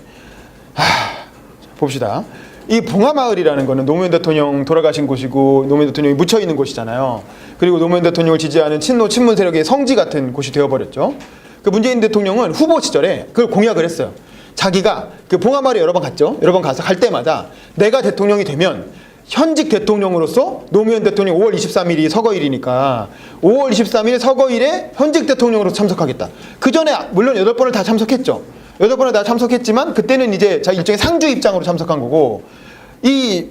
봅시다. 이 봉하마을이라는 거는 노무현 대통령 돌아가신 곳이고 노무현 대통령이 묻혀 있는 곳이잖아요. 그리고 노무현 대통령을 지지하는 친노 친문 세력의 성지 같은 곳이 되어버렸죠. 그 문재인 대통령은 후보 시절에 그걸 공약을 했어요. 자기가 그 봉하마을에 여러 번 갔죠. 여러 번 가서 갈 때마다 내가 대통령이 되면 현직 대통령으로서 노무현 대통령 5월 23일이 서거일이니까 5월 23일 서거일에 현직 대통령으로 참석하겠다. 그 전에 물론 8번을 다 참석했죠. 8번을 다 참석했지만 그때는 이제 자기 일종의 상주 입장으로 참석한 거고 이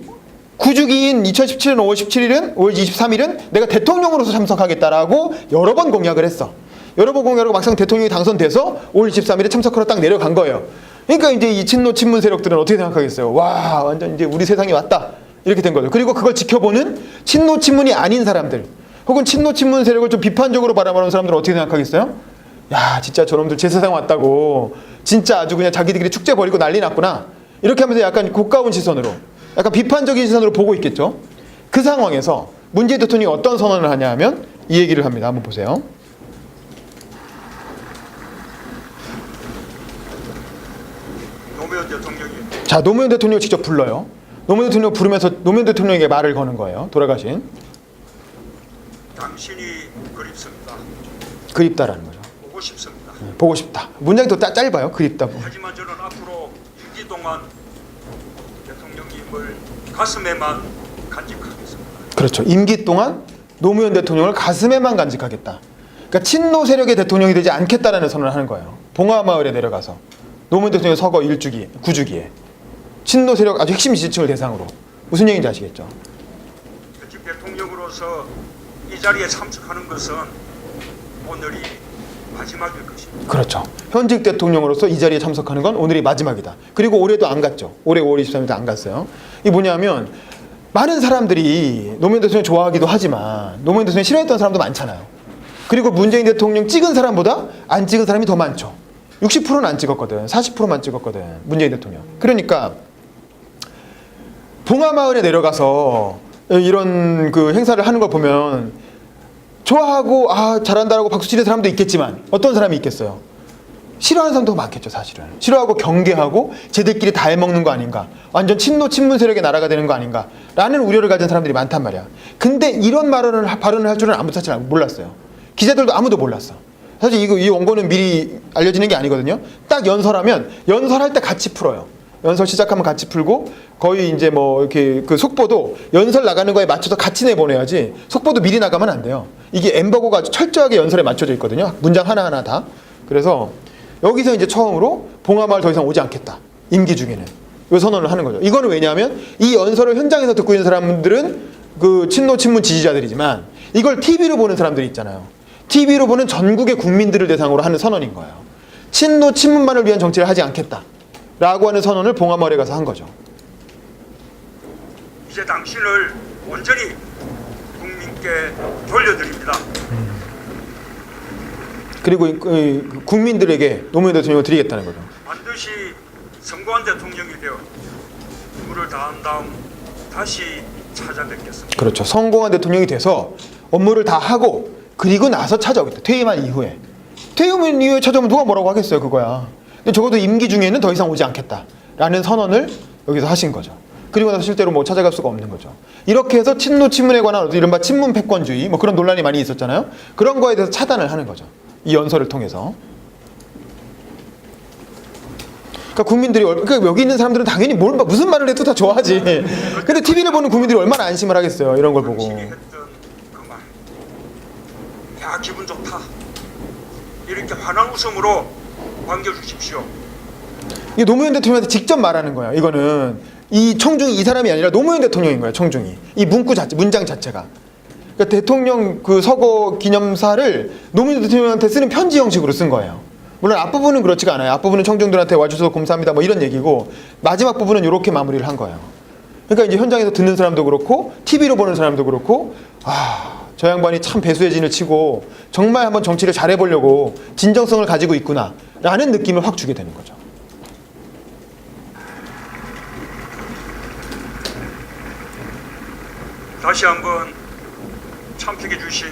9주기인 2017년 5월 17일은 5월 23일은 내가 대통령으로서 참석하겠다라고 여러 번 공약을 했어. 여러 번 공약하고 막상 대통령이 당선돼서 5월 23일에 참석하러 딱 내려간 거예요. 그러니까 이제 이 친노 친문 세력들은 어떻게 생각하겠어요? 와 완전 이제 우리 세상이 왔다 이렇게 된 거죠. 그리고 그걸 지켜보는 친노 친문이 아닌 사람들 혹은 친노 친문 세력을 좀 비판적으로 바라보는 사람들은 어떻게 생각하겠어요? 야 진짜 저놈들 제 세상 왔다고 진짜 아주 그냥 자기들끼리 축제 벌이고 난리 났구나 이렇게 하면서 약간 고가운 시선으로 약간 비판적인 시선으로 보고 있겠죠. 그 상황에서 문재인 대통령이 어떤 선언을 하냐 하면 이 얘기를 합니다. 한번 보세요. 노무현 대통령이 자, 노무현 대통령을 직접 불러요. 노무현 대통령 부르면서 노무현 대통령에게 말을 거는 거예요. 돌아가신. 당신이 그립습니다. 그립다라는 거죠. 보고 싶습니다. 보고 싶다. 문장이 더 짧아요. 그립다. 하지만 저는 앞으로 임기 동안 대통령님을 가슴에만 간직하겠습니다. 그렇죠. 임기 동안 노무현 대통령을 가슴에만 간직하겠다. 그러니까 친노 세력의 대통령이 되지 않겠다라는 선언을 하는 거예요. 봉하마을에 내려가서 노무현 대통령 서거 9주기에 친노 세력 아주 핵심 지지층을 대상으로 무슨 얘기인지 아시겠죠? 현직 대통령으로서 이 자리에 참석하는 것은 오늘이 마지막일 것입니다. 그렇죠. 현직 대통령으로서 이 자리에 참석하는 건 오늘이 마지막이다. 그리고 올해도 안 갔죠. 올해 5월 23일도 안 갔어요. 이게 뭐냐면 많은 사람들이 노무현 대통령 좋아하기도 하지만 노무현 대통령 싫어했던 사람도 많잖아요. 그리고 문재인 대통령 찍은 사람보다 안 찍은 사람이 더 많죠. 60%는 안 찍었거든. 40%만 찍었거든. 문재인 대통령. 그러니까 봉하마을에 내려가서 이런 그 행사를 하는 걸 보면 좋아하고 잘한다라고 박수 치는 사람도 있겠지만 어떤 사람이 있겠어요? 싫어하는 사람도 많겠죠. 사실은. 싫어하고 경계하고 쟤들끼리 다 해먹는 거 아닌가. 완전 친노 친문 세력의 나라가 되는 거 아닌가 라는 우려를 가진 사람들이 많단 말이야. 근데 이런 발언을 할 줄은 아무도 사실 몰랐어요. 기자들도 아무도 몰랐어. 사실 이 원고는 미리 알려지는 게 아니거든요. 딱 연설하면 연설할 때 같이 풀어요. 연설 시작하면 같이 풀고 거의 이제 뭐 이렇게 그 속보도 연설 나가는 거에 맞춰서 같이 내보내야지 속보도 미리 나가면 안 돼요. 이게 엠버고가 아주 철저하게 연설에 맞춰져 있거든요. 문장 하나하나 다. 그래서 여기서 이제 처음으로 봉하마을 더 이상 오지 않겠다. 임기 중에는. 이 선언을 하는 거죠. 이거는 왜냐하면 이 연설을 현장에서 듣고 있는 사람들은 그 친노 친문 지지자들이지만 이걸 TV로 보는 사람들이 있잖아요. TV로 보는 전국의 국민들을 대상으로 하는 선언인 거예요. 친노 친문만을 위한 정치를 하지 않겠다. 라고 하는 선언을 봉하마을에 가서 한 거죠. 이제 당신을 온전히 국민께 돌려드립니다. 그리고 국민들에게 노무현 대통령을 드리겠다는 거죠. 반드시 성공한 대통령이 되어 임무를 다한 다음 다시 찾아뵙겠습니다. 그렇죠. 성공한 대통령이 돼서 업무를 다 하고 그리고 나서 찾아오겠다. 퇴임한 이후에. 퇴임한 이후에 찾아오면 누가 뭐라고 하겠어요. 그거야. 근데 적어도 임기 중에는 더 이상 오지 않겠다라는 선언을 여기서 하신 거죠. 그리고 나서 실제로 뭐 찾아갈 수가 없는 거죠. 이렇게 해서 친노 친문에 관한 이른바 친문 패권주의 뭐 그런 논란이 많이 있었잖아요. 그런 거에 대해서 차단을 하는 거죠. 이 연설을 통해서. 그러니까 국민들이 그러니까 여기 있는 사람들은 당연히 무슨 말을 해도 다 좋아하지. 근데 TV를 보는 국민들이 얼마나 안심을 하겠어요. 이런 걸 보고. 당신이 했던 그 말, 야 기분 좋다. 이렇게 환한 웃음으로 반겨주십시오. 이게 노무현 대통령한테 직접 말하는 거예요. 이거는 이 청중이 이 사람이 아니라 노무현 대통령인 거예요. 청중이 이 문장 자체가. 그러니까 대통령 그 서거 기념사를 노무현 대통령한테 쓰는 편지 형식으로 쓴 거예요. 물론 앞부분은 그렇지가 않아요. 앞부분은 청중들한테 와주셔서 감사합니다 뭐 이런 얘기고 마지막 부분은 이렇게 마무리를 한 거예요. 그러니까 이제 현장에서 듣는 사람도 그렇고 TV로 보는 사람도 그렇고 저 양반이 참 배수의 진을 치고 정말 한번 정치를 잘해보려고 진정성을 가지고 있구나 라는 느낌을 확 주게 되는 거죠. 다시 한번 참석해 주신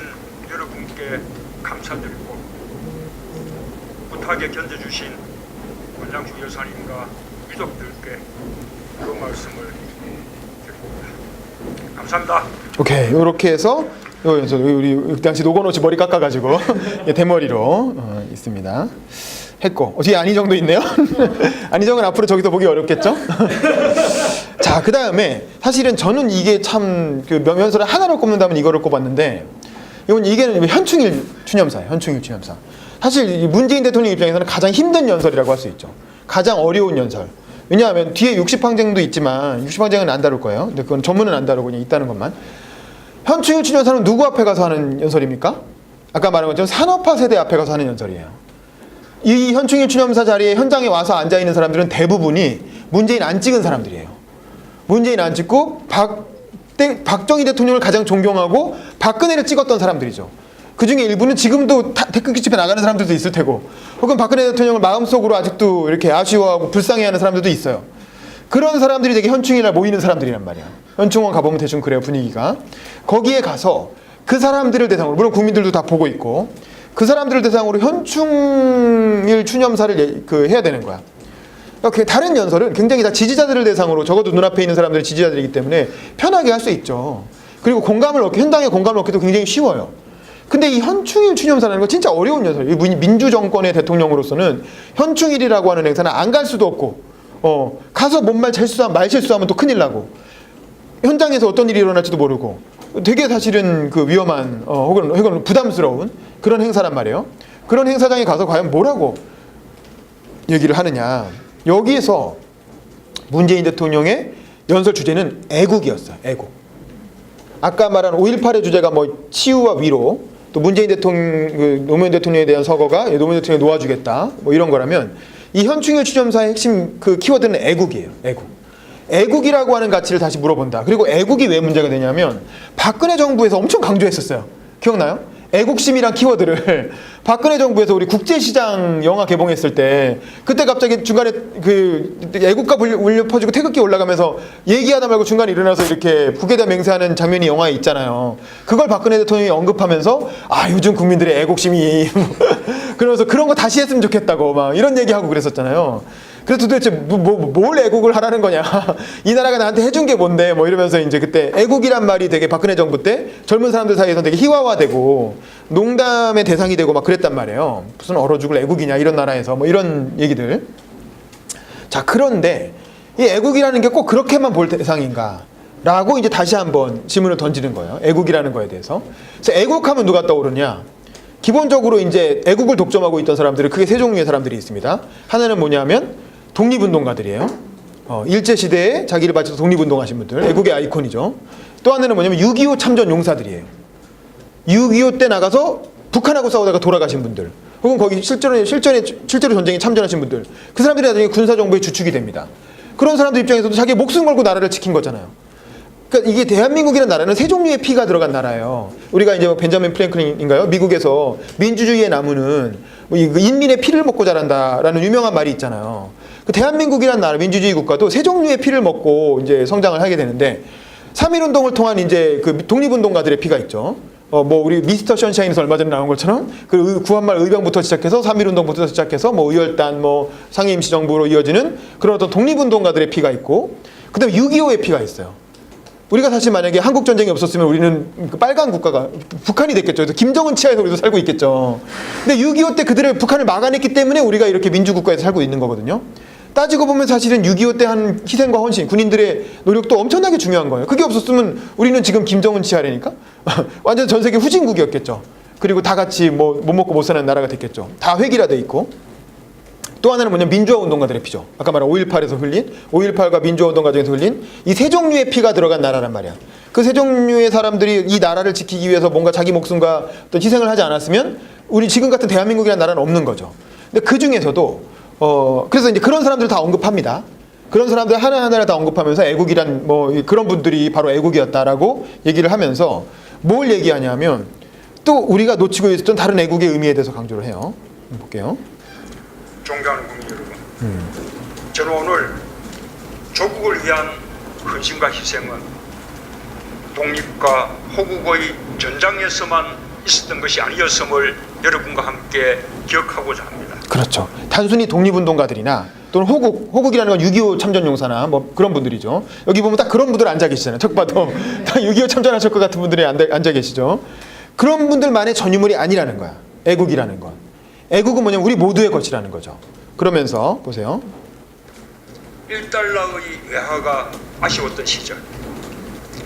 여러분께 감사드리고 부탁에 견뎌주신 권장수 여사님과 유족들께 그 말씀을 드립니다. 감사합니다. 오케이, 이렇게 해서 우리 당시 노건호씨 머리 깎아가지고 대머리로 있습니다. 했고 어떻게 안희정도 있네요. 안희정은 앞으로 저기서 보기 어렵겠죠? 자, 그 다음에 사실은 저는 이게 참 그 연설을 하나로 꼽는다면 이거를 꼽았는데 이게 현충일 추념사예요. 현충일 추념사. 사실 문재인 대통령 입장에서는 가장 힘든 연설이라고 할 수 있죠. 가장 어려운 연설. 왜냐하면 뒤에 60항쟁도 있지만 60항쟁은 안 다룰 거예요. 근데 그건 전문은 안 다루고 그냥 있다는 것만. 현충일 추념사는 누구 앞에 가서 하는 연설입니까? 아까 말한 것처럼 산업화 세대 앞에 가서 하는 연설이에요. 이 현충일 추념사 자리에 현장에 와서 앉아있는 사람들은 대부분이 문재인 안 찍은 사람들이에요. 문재인 안 찍고 박정희 대통령을 가장 존경하고 박근혜를 찍었던 사람들이죠. 그 중에 일부는 지금도 태극기 집회 나가는 사람들도 있을 테고 혹은 박근혜 대통령을 마음속으로 아직도 이렇게 아쉬워하고 불쌍해하는 사람들도 있어요. 그런 사람들이 되게 현충일날 모이는 사람들이란 말이야. 현충원 가보면 대충 그래요, 분위기가. 거기에 가서 그 사람들을 대상으로, 물론 국민들도 다 보고 있고 그 사람들을 대상으로 현충일 추념사를 해야 되는 거야. 그러니까 다른 연설은 굉장히 다 지지자들을 대상으로, 적어도 눈앞에 있는 사람들은 지지자들이기 때문에 편하게 할 수 있죠. 그리고 현장에 공감을 얻기도 굉장히 쉬워요. 근데 이 현충일 추념사라는 거 진짜 어려운 연설이에요. 민주정권의 대통령으로서는 현충일이라고 하는 행사는 안 갈 수도 없고 가서 뭔 말 실수하면 또 큰일 나고 현장에서 어떤 일이 일어날지도 모르고 되게 사실은 그 위험한 혹은 부담스러운 그런 행사란 말이에요. 그런 행사장에 가서 과연 뭐라고 얘기를 하느냐. 여기에서 문재인 대통령의 연설 주제는 애국이었어요. 애국. 아까 말한 5.18의 주제가 뭐 치유와 위로, 또 문재인 대통령, 노무현 대통령에 대한 서거가 노무현 대통령이 놓아주겠다 뭐 이런 거라면 이 현충일 추념사의 핵심 그 키워드는 애국이에요. 애국. 애국이라고 하는 가치를 다시 물어본다. 그리고 애국이 왜 문제가 되냐면 박근혜 정부에서 엄청 강조했었어요. 기억나요? 애국심이란 키워드를 박근혜 정부에서 우리 국제시장 영화 개봉했을 때 그때 갑자기 중간에 그 애국가 울려 퍼지고 태극기 올라가면서 얘기하다 말고 중간에 일어나서 이렇게 북에 대한 맹세하는 장면이 영화에 있잖아요. 그걸 박근혜 대통령이 언급하면서 요즘 국민들의 애국심이 그러면서 그런 거 다시 했으면 좋겠다고 막 이런 얘기하고 그랬었잖아요. 그래서 도대체 뭘 애국을 하라는 거냐. 이 나라가 나한테 해준 게 뭔데 뭐 이러면서 이제 그때 애국이란 말이 되게 박근혜 정부 때 젊은 사람들 사이에서 되게 희화화되고 농담의 대상이 되고 막 그랬단 말이에요. 무슨 얼어 죽을 애국이냐 이런 나라에서 뭐 이런 얘기들. 자, 그런데 이 애국이라는 게 꼭 그렇게만 볼 대상인가? 라고 이제 다시 한번 질문을 던지는 거예요. 애국이라는 거에 대해서. 그래서 애국하면 누가 떠오르냐? 기본적으로 이제 애국을 독점하고 있던 사람들은 크게 세 종류의 사람들이 있습니다. 하나는 뭐냐면 독립운동가들이에요. 일제시대에 자기를 바쳐서 독립운동하신 분들, 애국의 아이콘이죠. 또 하나는 뭐냐면 6.25 참전 용사들이에요. 6.25 때 나가서 북한하고 싸우다가 돌아가신 분들, 혹은 거기 실제로 전쟁에 참전하신 분들, 그 사람들이 나중에 군사정부의 주축이 됩니다. 그런 사람들 입장에서도 자기 목숨 걸고 나라를 지킨 거잖아요. 그러니까 이게 대한민국이라는 나라는 세 종류의 피가 들어간 나라예요. 우리가 이제 벤자민 프랭클린인가요? 미국에서 민주주의의 나무는 인민의 피를 먹고 자란다라는 유명한 말이 있잖아요. 그 대한민국이라는 나라, 민주주의 국가도 세 종류의 피를 먹고 이제 성장을 하게 되는데 3.1운동을 통한 이제 그 독립운동가들의 피가 있죠. 뭐 우리 미스터 션샤인에서 얼마 전에 나온 것처럼 그 구한말 의병부터 시작해서 3.1운동부터 시작해서 뭐 의열단, 뭐 상임임시정부로 이어지는 그런 어떤 독립운동가들의 피가 있고, 그다음에 6.25의 피가 있어요. 우리가 사실 만약에 한국 전쟁이 없었으면 우리는 그 빨간 국가가 북한이 됐겠죠. 그래서 김정은 치하에서 우리도 살고 있겠죠. 근데 6.25 때 그들의 북한을 막아냈기 때문에 우리가 이렇게 민주국가에서 살고 있는 거거든요. 따지고 보면 사실은 6.25 때 한 희생과 헌신, 군인들의 노력도 엄청나게 중요한 거예요. 그게 없었으면 우리는 지금 김정은 치하라니까 완전 전 세계 후진국이었겠죠. 그리고 다 같이 뭐 못 먹고 못 사는 나라가 됐겠죠. 다 획일화돼 있고. 또 하나는 뭐냐면 민주화 운동가들의 피죠. 아까 말한 5.18에서 흘린, 5.18과 민주화 운동 과정에서 흘린 이 세 종류의 피가 들어간 나라란 말이야. 그 세 종류의 사람들이 이 나라를 지키기 위해서 뭔가 자기 목숨과 어떤 희생을 하지 않았으면 우리 지금 같은 대한민국이라는 나라는 없는 거죠. 근데 그 중에서도 그래서 이제 그런 사람들 다 언급합니다. 그런 사람들 하나하나를 다 언급하면서 애국이란 뭐 그런 분들이 바로 애국이었다라고 얘기를 하면서 뭘 얘기하냐면 또 우리가 놓치고 있었던 다른 애국의 의미에 대해서 강조를 해요. 볼게요. 존경하는 국민 여러분, 저는 오늘 조국을 위한 헌신과 희생은 독립과 호국의 전장에서만 있었던 것이 아니었음을 여러분과 함께 기억하고자 합니다. 그렇죠. 단순히 독립운동가들이나 또는 호국이라는 건 6.25 참전용사나 뭐 그런 분들이죠. 여기 보면 딱 그런 분들 앉아 계시잖아요. 딱 봐도 다 6.25 참전하실 것 같은 분들이 앉아 계시죠. 그런 분들만의 전유물이 아니라는 거야. 애국이라는 건. 애국은 뭐냐면 우리 모두의 것이라는 거죠. 그러면서 보세요. 1달러의 외화가 아쉬웠던 시절,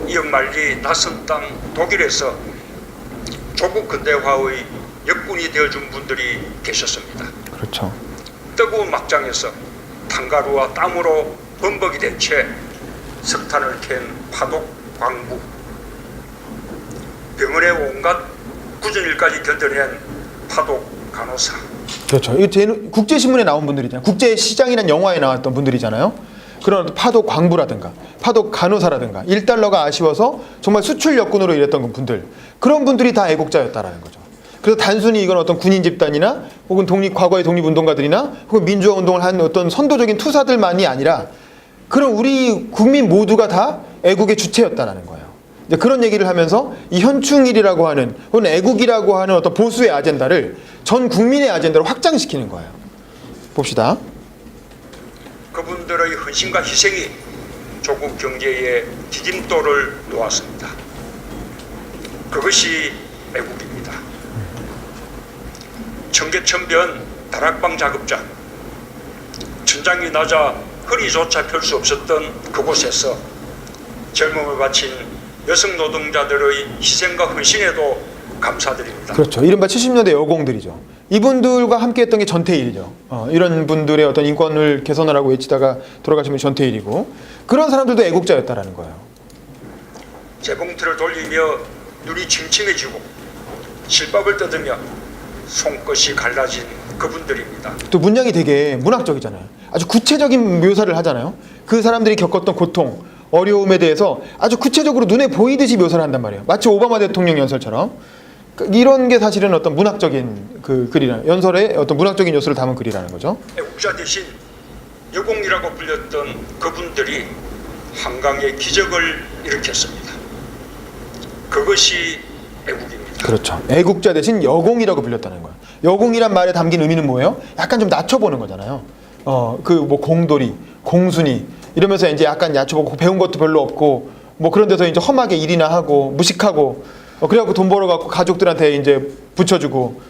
이억 만리 낯선 땅 독일에서 조국 근대화의 역군이 되어준 분들이 계셨습니다. 그렇죠. 뜨거운 막장에서 탄가루와 땀으로 범벅이 된 채 석탄을 캔 파독 광부, 병원의 온갖 굳은 일까지 견뎌낸 파독 간호사. 그렇죠. 이거 국제신문에 나온 분들이잖아요. 국제시장이라는 영화에 나왔던 분들이잖아요. 그런 파독 광부라든가 파독 간호사라든가 1달러가 아쉬워서 정말 수출 역군으로 일했던 분들, 그런 분들이 다 애국자였다라는 거죠. 그래서 단순히 이건 어떤 군인 집단이나 혹은 과거의 독립운동가들이나 혹은 민주화 운동을 한 어떤 선도적인 투사들만이 아니라 그런 우리 국민 모두가 다 애국의 주체였다라는 거예요. 이제 그런 얘기를 하면서 이 현충일이라고 하는 혹은 애국이라고 하는 어떤 보수의 아젠다를 전 국민의 아젠다로 확장시키는 거예요. 봅시다. 그분들의 헌신과 희생이 조국 경제의 디딤돌을 놓았습니다. 그것이 애국입니다. 청계천변 다락방 작업장, 천장이 낮아 허리조차 펼 수 없었던 그곳에서 젊음을 바친 여성 노동자들의 희생과 헌신에도 감사드립니다. 그렇죠. 이른바 70년대 여공들이죠. 이분들과 함께했던 게 전태일이죠. 이런 분들의 어떤 인권을 개선하라고 외치다가 돌아가신 분이 전태일이고, 그런 사람들도 애국자였다라는 거예요. 재봉틀을 돌리며 눈이 침침해지고 실밥을 뜯으며 손끝이 갈라진 그분들입니다. 또 문장이 되게 문학적이잖아요. 아주 구체적인 묘사를 하잖아요. 그 사람들이 겪었던 고통, 어려움에 대해서 아주 구체적으로 눈에 보이듯이 묘사를 한단 말이에요. 마치 오바마 대통령 연설처럼. 이런 게 사실은 어떤 문학적인 그 글이라는, 연설의 어떤 문학적인 요소를 담은 글이라는 거죠. 애국자 대신 여공이라고 불렸던 그분들이 한강의 기적을 일으켰습니다. 그것이 애국입니다. 그렇죠. 애국자 대신 여공이라고 불렸다는 거예요. 여공이란 말에 담긴 의미는 뭐예요? 약간 좀 낮춰보는 거잖아요. 그 뭐 공돌이, 공순이 이러면서 이제 약간 낮춰보고 배운 것도 별로 없고 뭐 그런 데서 이제 험하게 일이나 하고 무식하고 그래갖고 돈 벌어갖고 가족들한테 이제 붙여주고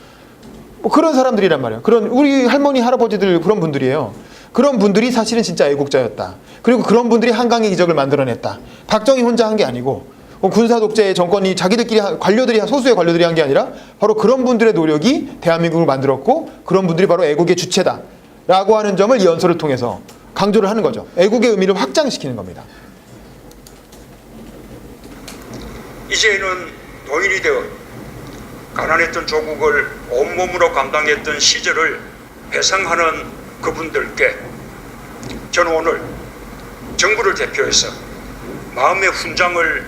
뭐 그런 사람들이란 말이에요. 그런 우리 할머니 할아버지들 그런 분들이에요. 그런 분들이 사실은 진짜 애국자였다. 그리고 그런 분들이 한강의 기적을 만들어냈다. 박정희 혼자 한 게 아니고 군사 독재의 정권이 자기들끼리 관료들이 소수의 관료들이 한 게 아니라 바로 그런 분들의 노력이 대한민국을 만들었고 그런 분들이 바로 애국의 주체다라고 하는 점을 이 연설을 통해서 강조를 하는 거죠. 애국의 의미를 확장시키는 겁니다. 이제는 노인이 되어 가난했던 조국을 온몸으로 감당했던 시절을 회상하는 그분들께 저는 오늘 정부를 대표해서 마음의 훈장을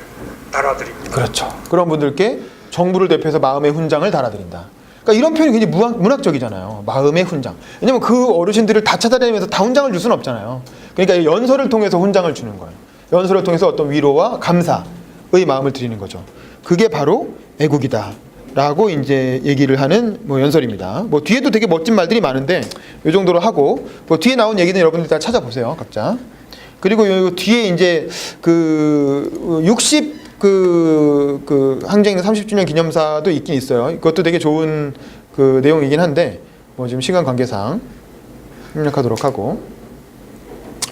달아드립니다. 그렇죠. 그런 분들께 정부를 대표해서 마음의 훈장을 달아드린다. 그러니까 이런 표현이 굉장히 문학적이잖아요. 마음의 훈장. 왜냐면 그 어르신들을 다 찾아다니면서 다 훈장을 줄 수는 없잖아요. 그러니까 연설을 통해서 훈장을 주는 거예요. 연설을 통해서 어떤 위로와 감사의 마음을 드리는 거죠. 그게 바로 애국이다. 라고 이제 얘기를 하는 연설입니다. 뒤에도 되게 멋진 말들이 많은데 이 정도로 하고 뒤에 나온 얘기는 여러분들 다 찾아보세요. 각자. 그리고 요 뒤에 이제 60 항쟁 30주년 기념사도 있긴 있어요. 이것도 되게 좋은 내용이긴 한데 지금 시간 관계상 협력하도록 하고.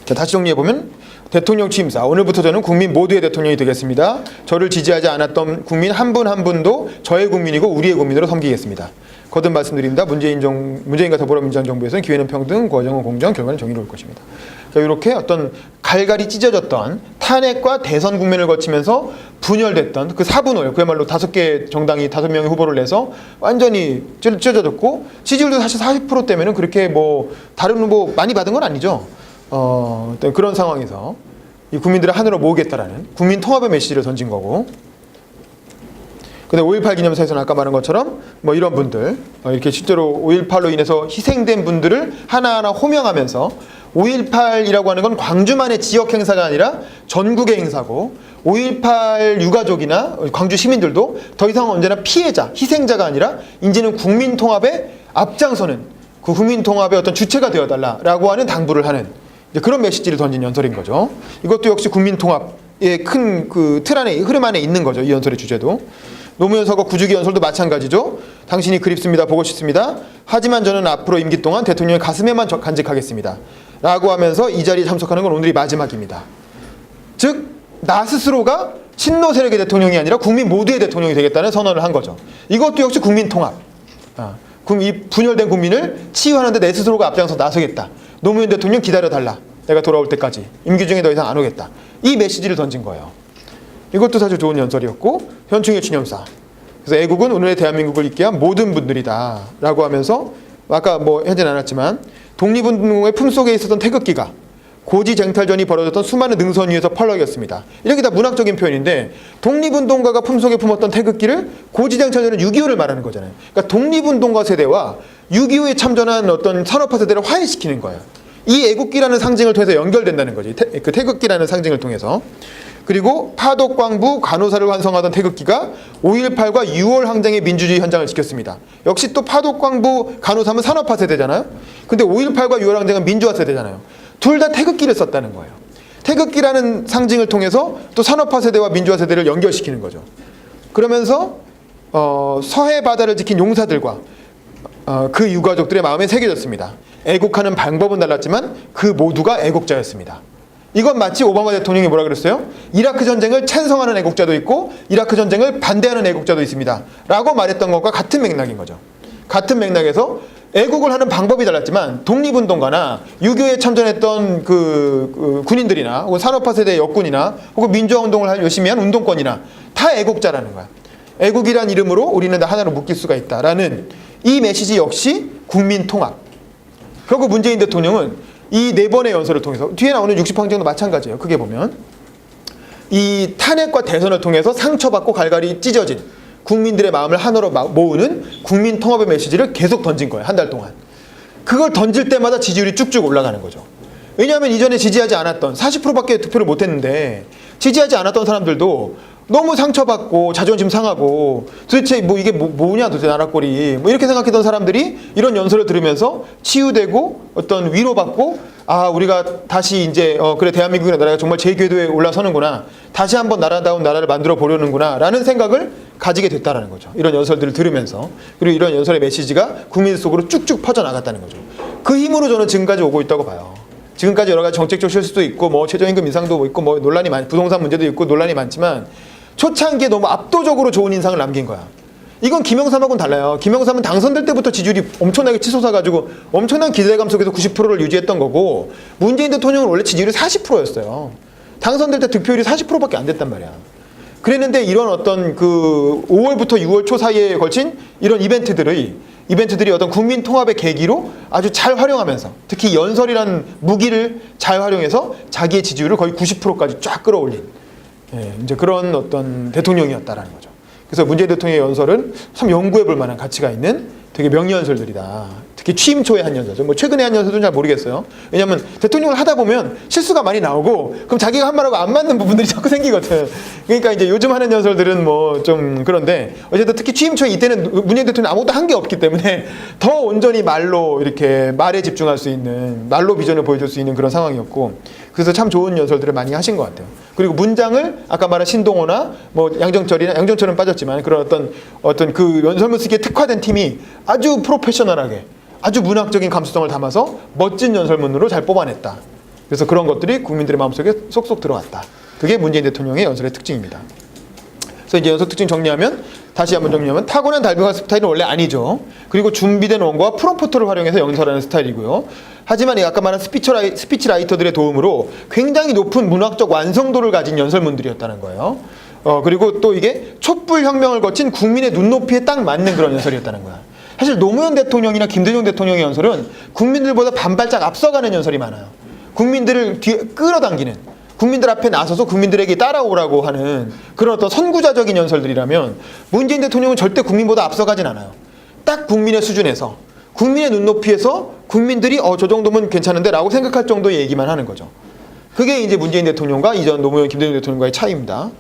자, 다시 정리해 보면 대통령 취임사. 오늘부터 저는 국민 모두의 대통령이 되겠습니다. 저를 지지하지 않았던 국민 한 분 한 분도 저의 국민이고 우리의 국민으로 섬기겠습니다. 거듭 말씀드립니다. 문재인과 더불어민주당 정부에서는 기회는 평등, 과정은 공정, 결과는 정의로울 것입니다. 자, 이렇게 어떤 갈갈이 찢어졌던 탄핵과 대선 국면을 거치면서 분열됐던 그 사분월, 그야말로 5개 정당이 5명의 후보를 내서 완전히 찢어졌고 지지율도 사실 40%대면은 그렇게 다른 후보 많이 받은 건 아니죠. 그런 상황에서 이 국민들을 하늘로 모으겠다라는 국민 통합의 메시지를 던진 거고. 근데 5.18 기념사에서는 아까 말한 것처럼 이런 분들 이렇게 실제로 5.18로 인해서 희생된 분들을 하나하나 호명하면서 5.18이라고 하는 건 광주만의 지역 행사가 아니라 전국의 행사고 5.18 유가족이나 광주 시민들도 더 이상 언제나 피해자, 희생자가 아니라 이제는 국민 통합에 앞장서는 그 국민 통합의 어떤 주체가 되어달라라고 하는 당부를 하는 그런 메시지를 던진 연설인 거죠. 이것도 역시 국민 통합의 큰 틀 안에 흐름 안에 있는 거죠. 이 연설의 주제도. 노무현 서거 9주기 연설도 마찬가지죠. 당신이 그립습니다. 보고 싶습니다. 하지만 저는 앞으로 임기 동안 대통령의 가슴에만 간직하겠습니다. 라고 하면서 이 자리에 참석하는 건 오늘이 마지막입니다. 즉, 나 스스로가 친노 세력의 대통령이 아니라 국민 모두의 대통령이 되겠다는 선언을 한 거죠. 이것도 역시 국민 통합. 이 분열된 국민을 치유하는데 내 스스로가 앞장서 나서겠다. 노무현 대통령 기다려달라. 내가 돌아올 때까지. 임기 중에 더 이상 안 오겠다. 이 메시지를 던진 거예요. 이것도 사실 좋은 연설이었고 현충일 기념사. 그래서 애국은 오늘의 대한민국을 있게 한 모든 분들이다 라고 하면서 아까 하진 않았지만 독립운동의 품속에 있었던 태극기가 고지쟁탈전이 벌어졌던 수많은 능선 위에서 펄럭였습니다. 이렇게 다 문학적인 표현인데 독립운동가가 품속에 품었던 태극기를 고지쟁탈전은 6.25를 말하는 거잖아요. 그러니까 독립운동가 세대와 6.25에 참전한 어떤 산업화 세대를 화해시키는 거예요. 이 애국기라는 상징을 통해서 연결된다는 거지. 그 태극기라는 상징을 통해서. 그리고 파독광부 간호사를 완성하던 태극기가 5.18과 6월 항쟁의 민주주의 현장을 지켰습니다. 역시 또 파독광부 간호사는 산업화 세대잖아요. 근데 5.18과 6월 항쟁은 민주화 세대잖아요. 둘 다 태극기를 썼다는 거예요. 태극기라는 상징을 통해서 또 산업화 세대와 민주화 세대를 연결시키는 거죠. 그러면서 서해 바다를 지킨 용사들과 그 유가족들의 마음에 새겨졌습니다. 애국하는 방법은 달랐지만 그 모두가 애국자였습니다. 이건 마치 오바마 대통령이 뭐라 그랬어요? 이라크 전쟁을 찬성하는 애국자도 있고 이라크 전쟁을 반대하는 애국자도 있습니다. 라고 말했던 것과 같은 맥락인 거죠. 같은 맥락에서 애국을 하는 방법이 달랐지만 독립운동가나 6.25에 참전했던 군인들이나 혹은 산업화 세대의 역군이나 혹은 민주화운동을 열심히 한 운동권이나 다 애국자라는 거야. 애국이란 이름으로 우리는 다 하나로 묶일 수가 있다라는 이 메시지 역시 국민 통합. 결국 문재인 대통령은 이 4번의 연설을 통해서 뒤에 나오는 60항쟁도 마찬가지예요. 크게 보면 이 탄핵과 대선을 통해서 상처받고 갈갈이 찢어진 국민들의 마음을 하나로 모으는 국민 통합의 메시지를 계속 던진 거예요. 한 달 동안. 그걸 던질 때마다 지지율이 쭉쭉 올라가는 거죠. 왜냐하면 이전에 지지하지 않았던 40%밖에 득표를 못했는데 지지하지 않았던 사람들도 너무 상처받고 자존심 상하고 도대체 이게 뭐냐 도대체 나라꼴이 이렇게 생각했던 사람들이 이런 연설을 들으면서 치유되고 어떤 위로받고 우리가 다시 이제 그래 대한민국의 나라가 정말 제 궤도에 올라서는구나. 다시 한번 나라다운 나라를 만들어 보려는구나 라는 생각을 가지게 됐다라는 거죠. 이런 연설들을 들으면서. 그리고 이런 연설의 메시지가 국민 속으로 쭉쭉 퍼져나갔다는 거죠. 그 힘으로 저는 지금까지 오고 있다고 봐요. 지금까지 여러 가지 정책적 실수도 있고 뭐 최저임금 인상도 뭐 있고 뭐 논란이 많, 부동산 문제도 있고 논란이 많지만 초창기에 너무 압도적으로 좋은 인상을 남긴 거야. 이건 김영삼하고는 달라요. 김영삼은 당선될 때부터 지지율이 엄청나게 치솟아가지고 엄청난 기대감 속에서 90%를 유지했던 거고 문재인 대통령은 원래 지지율이 40%였어요. 당선될 때 득표율이 40%밖에 안 됐단 말이야. 그랬는데 이런 어떤 그 5월부터 6월 초 사이에 걸친 이런 이벤트들이 어떤 국민 통합의 계기로 아주 잘 활용하면서 특히 연설이라는 무기를 잘 활용해서 자기의 지지율을 거의 90%까지 쫙 끌어올린 이제 그런 어떤 대통령이었다라는 거죠. 그래서 문재인 대통령의 연설은 참 연구해 볼 만한 가치가 있는 되게 명연설들이다. 특히 취임 초에 한 연설죠. 뭐 최근에 한 연설은 잘 모르겠어요. 왜냐하면 대통령을 하다 보면 실수가 많이 나오고 그럼 자기가 한 말하고 안 맞는 부분들이 자꾸 생기거든. 그러니까 이제 요즘 하는 연설들은 뭐 좀 그런데 어쨌든 특히 취임 초에 이때는 문재인 대통령 아무것도 한 게 없기 때문에 더 온전히 말로 이렇게 말에 집중할 수 있는 말로 비전을 보여줄 수 있는 그런 상황이었고 그래서 참 좋은 연설들을 많이 하신 것 같아요. 그리고 문장을 아까 말한 신동호나 뭐 양정철은 빠졌지만 그런 어떤 그 연설문 쓰기에 특화된 팀이 아주 프로페셔널하게 아주 문학적인 감수성을 담아서 멋진 연설문으로 잘 뽑아냈다. 그래서 그런 것들이 국민들의 마음속에 쏙쏙 들어갔다. 그게 문재인 대통령의 연설의 특징입니다. 그래서 이제 연설 특징 다시 한번 정리하면 타고난 달변가 스타일은 원래 아니죠. 그리고 준비된 원고와 프롬프트를 활용해서 연설하는 스타일이고요. 하지만 아까 말한 스피치 라이터들의 도움으로 굉장히 높은 문학적 완성도를 가진 연설문들이었다는 거예요. 그리고 또 이게 촛불 혁명을 거친 국민의 눈높이에 딱 맞는 그런 연설이었다는 거야. 사실 노무현 대통령이나 김대중 대통령의 연설은 국민들보다 반발짝 앞서가는 연설이 많아요. 국민들을 뒤에 끌어당기는, 국민들 앞에 나서서 국민들에게 따라오라고 하는 그런 어떤 선구자적인 연설들이라면 문재인 대통령은 절대 국민보다 앞서가진 않아요. 딱 국민의 수준에서, 국민의 눈높이에서 국민들이 저 정도면 괜찮은데 라고 생각할 정도의 얘기만 하는 거죠. 그게 이제 문재인 대통령과 이전 노무현 김대중 대통령과의 차이입니다.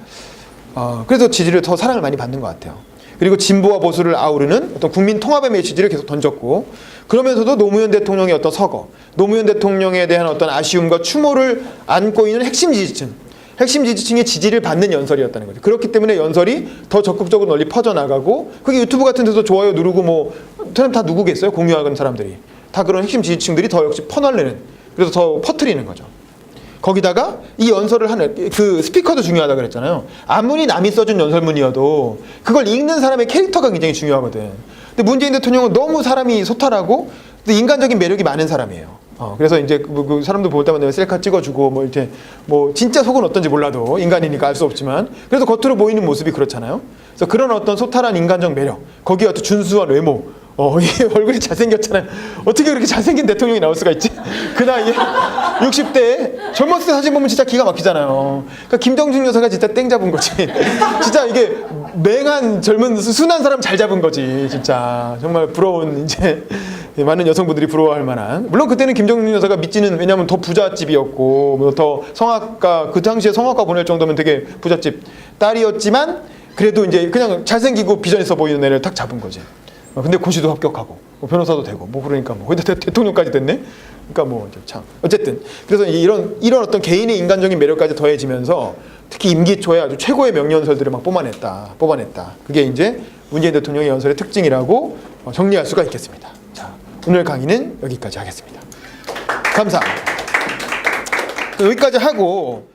그래서 지지를 더 사랑을 많이 받는 것 같아요. 그리고 진보와 보수를 아우르는 어떤 국민 통합의 메시지를 계속 던졌고 그러면서도 노무현 대통령의 어떤 서거, 노무현 대통령에 대한 어떤 아쉬움과 추모를 안고 있는 핵심 지지층의 지지를 받는 연설이었다는 거죠. 그렇기 때문에 연설이 더 적극적으로 널리 퍼져나가고 그게 유튜브 같은 데서 좋아요 누르고 뭐 다 누구겠어요? 공유하는 사람들이. 다 그런 핵심 지지층들이 더 역시 퍼날리는 그래서 더 퍼뜨리는 거죠. 거기다가 이 연설을 하는 그 스피커도 중요하다 그랬잖아요. 아무리 남이 써준 연설문이어도 그걸 읽는 사람의 캐릭터가 굉장히 중요하거든. 근데 문재인 대통령은 너무 사람이 소탈하고 인간적인 매력이 많은 사람이에요. 그래서 이제 그 사람들 볼 때마다 셀카 찍어주고 뭐 이렇게 뭐 진짜 속은 어떤지 몰라도 인간이니까 알 수 없지만 그래도 겉으로 보이는 모습이 그렇잖아요. 그래서 그런 어떤 소탈한 인간적 매력, 거기에 어떤 준수한 외모, 이게 얼굴이 잘생겼잖아요. 어떻게 그렇게 잘생긴 대통령이 나올 수가 있지? 그 나이에 60대에 젊었을 때 사진 보면 진짜 기가 막히잖아요. 그러니까 김정중 여사가 진짜 땡 잡은 거지. 진짜 이게 맹한 젊은 순한 사람 잘 잡은 거지. 진짜 정말 부러운 이제 많은 여성분들이 부러워할 만한. 물론 그때는 김정중 여사가 믿지는 왜냐하면 더 부잣집이었고 뭐 더 성악가 그 당시에 성악가 보낼 정도면 되게 부잣집 딸이었지만 그래도 이제 그냥 잘생기고 비전 있어 보이는 애를 탁 잡은 거지. 근데 고시도 합격하고 뭐 변호사도 되고 뭐 그러니까 뭐 거기다 대통령까지 됐네. 그러니까 뭐 참 어쨌든 그래서 이런 어떤 개인의 인간적인 매력까지 더해지면서 특히 임기 초에 아주 최고의 명연설들을 막 뽑아냈다. 그게 이제 문재인 대통령의 연설의 특징이라고 정리할 수가 있겠습니다. 자, 오늘 강의는 여기까지 하겠습니다. 감사합니다. 여기까지 하고.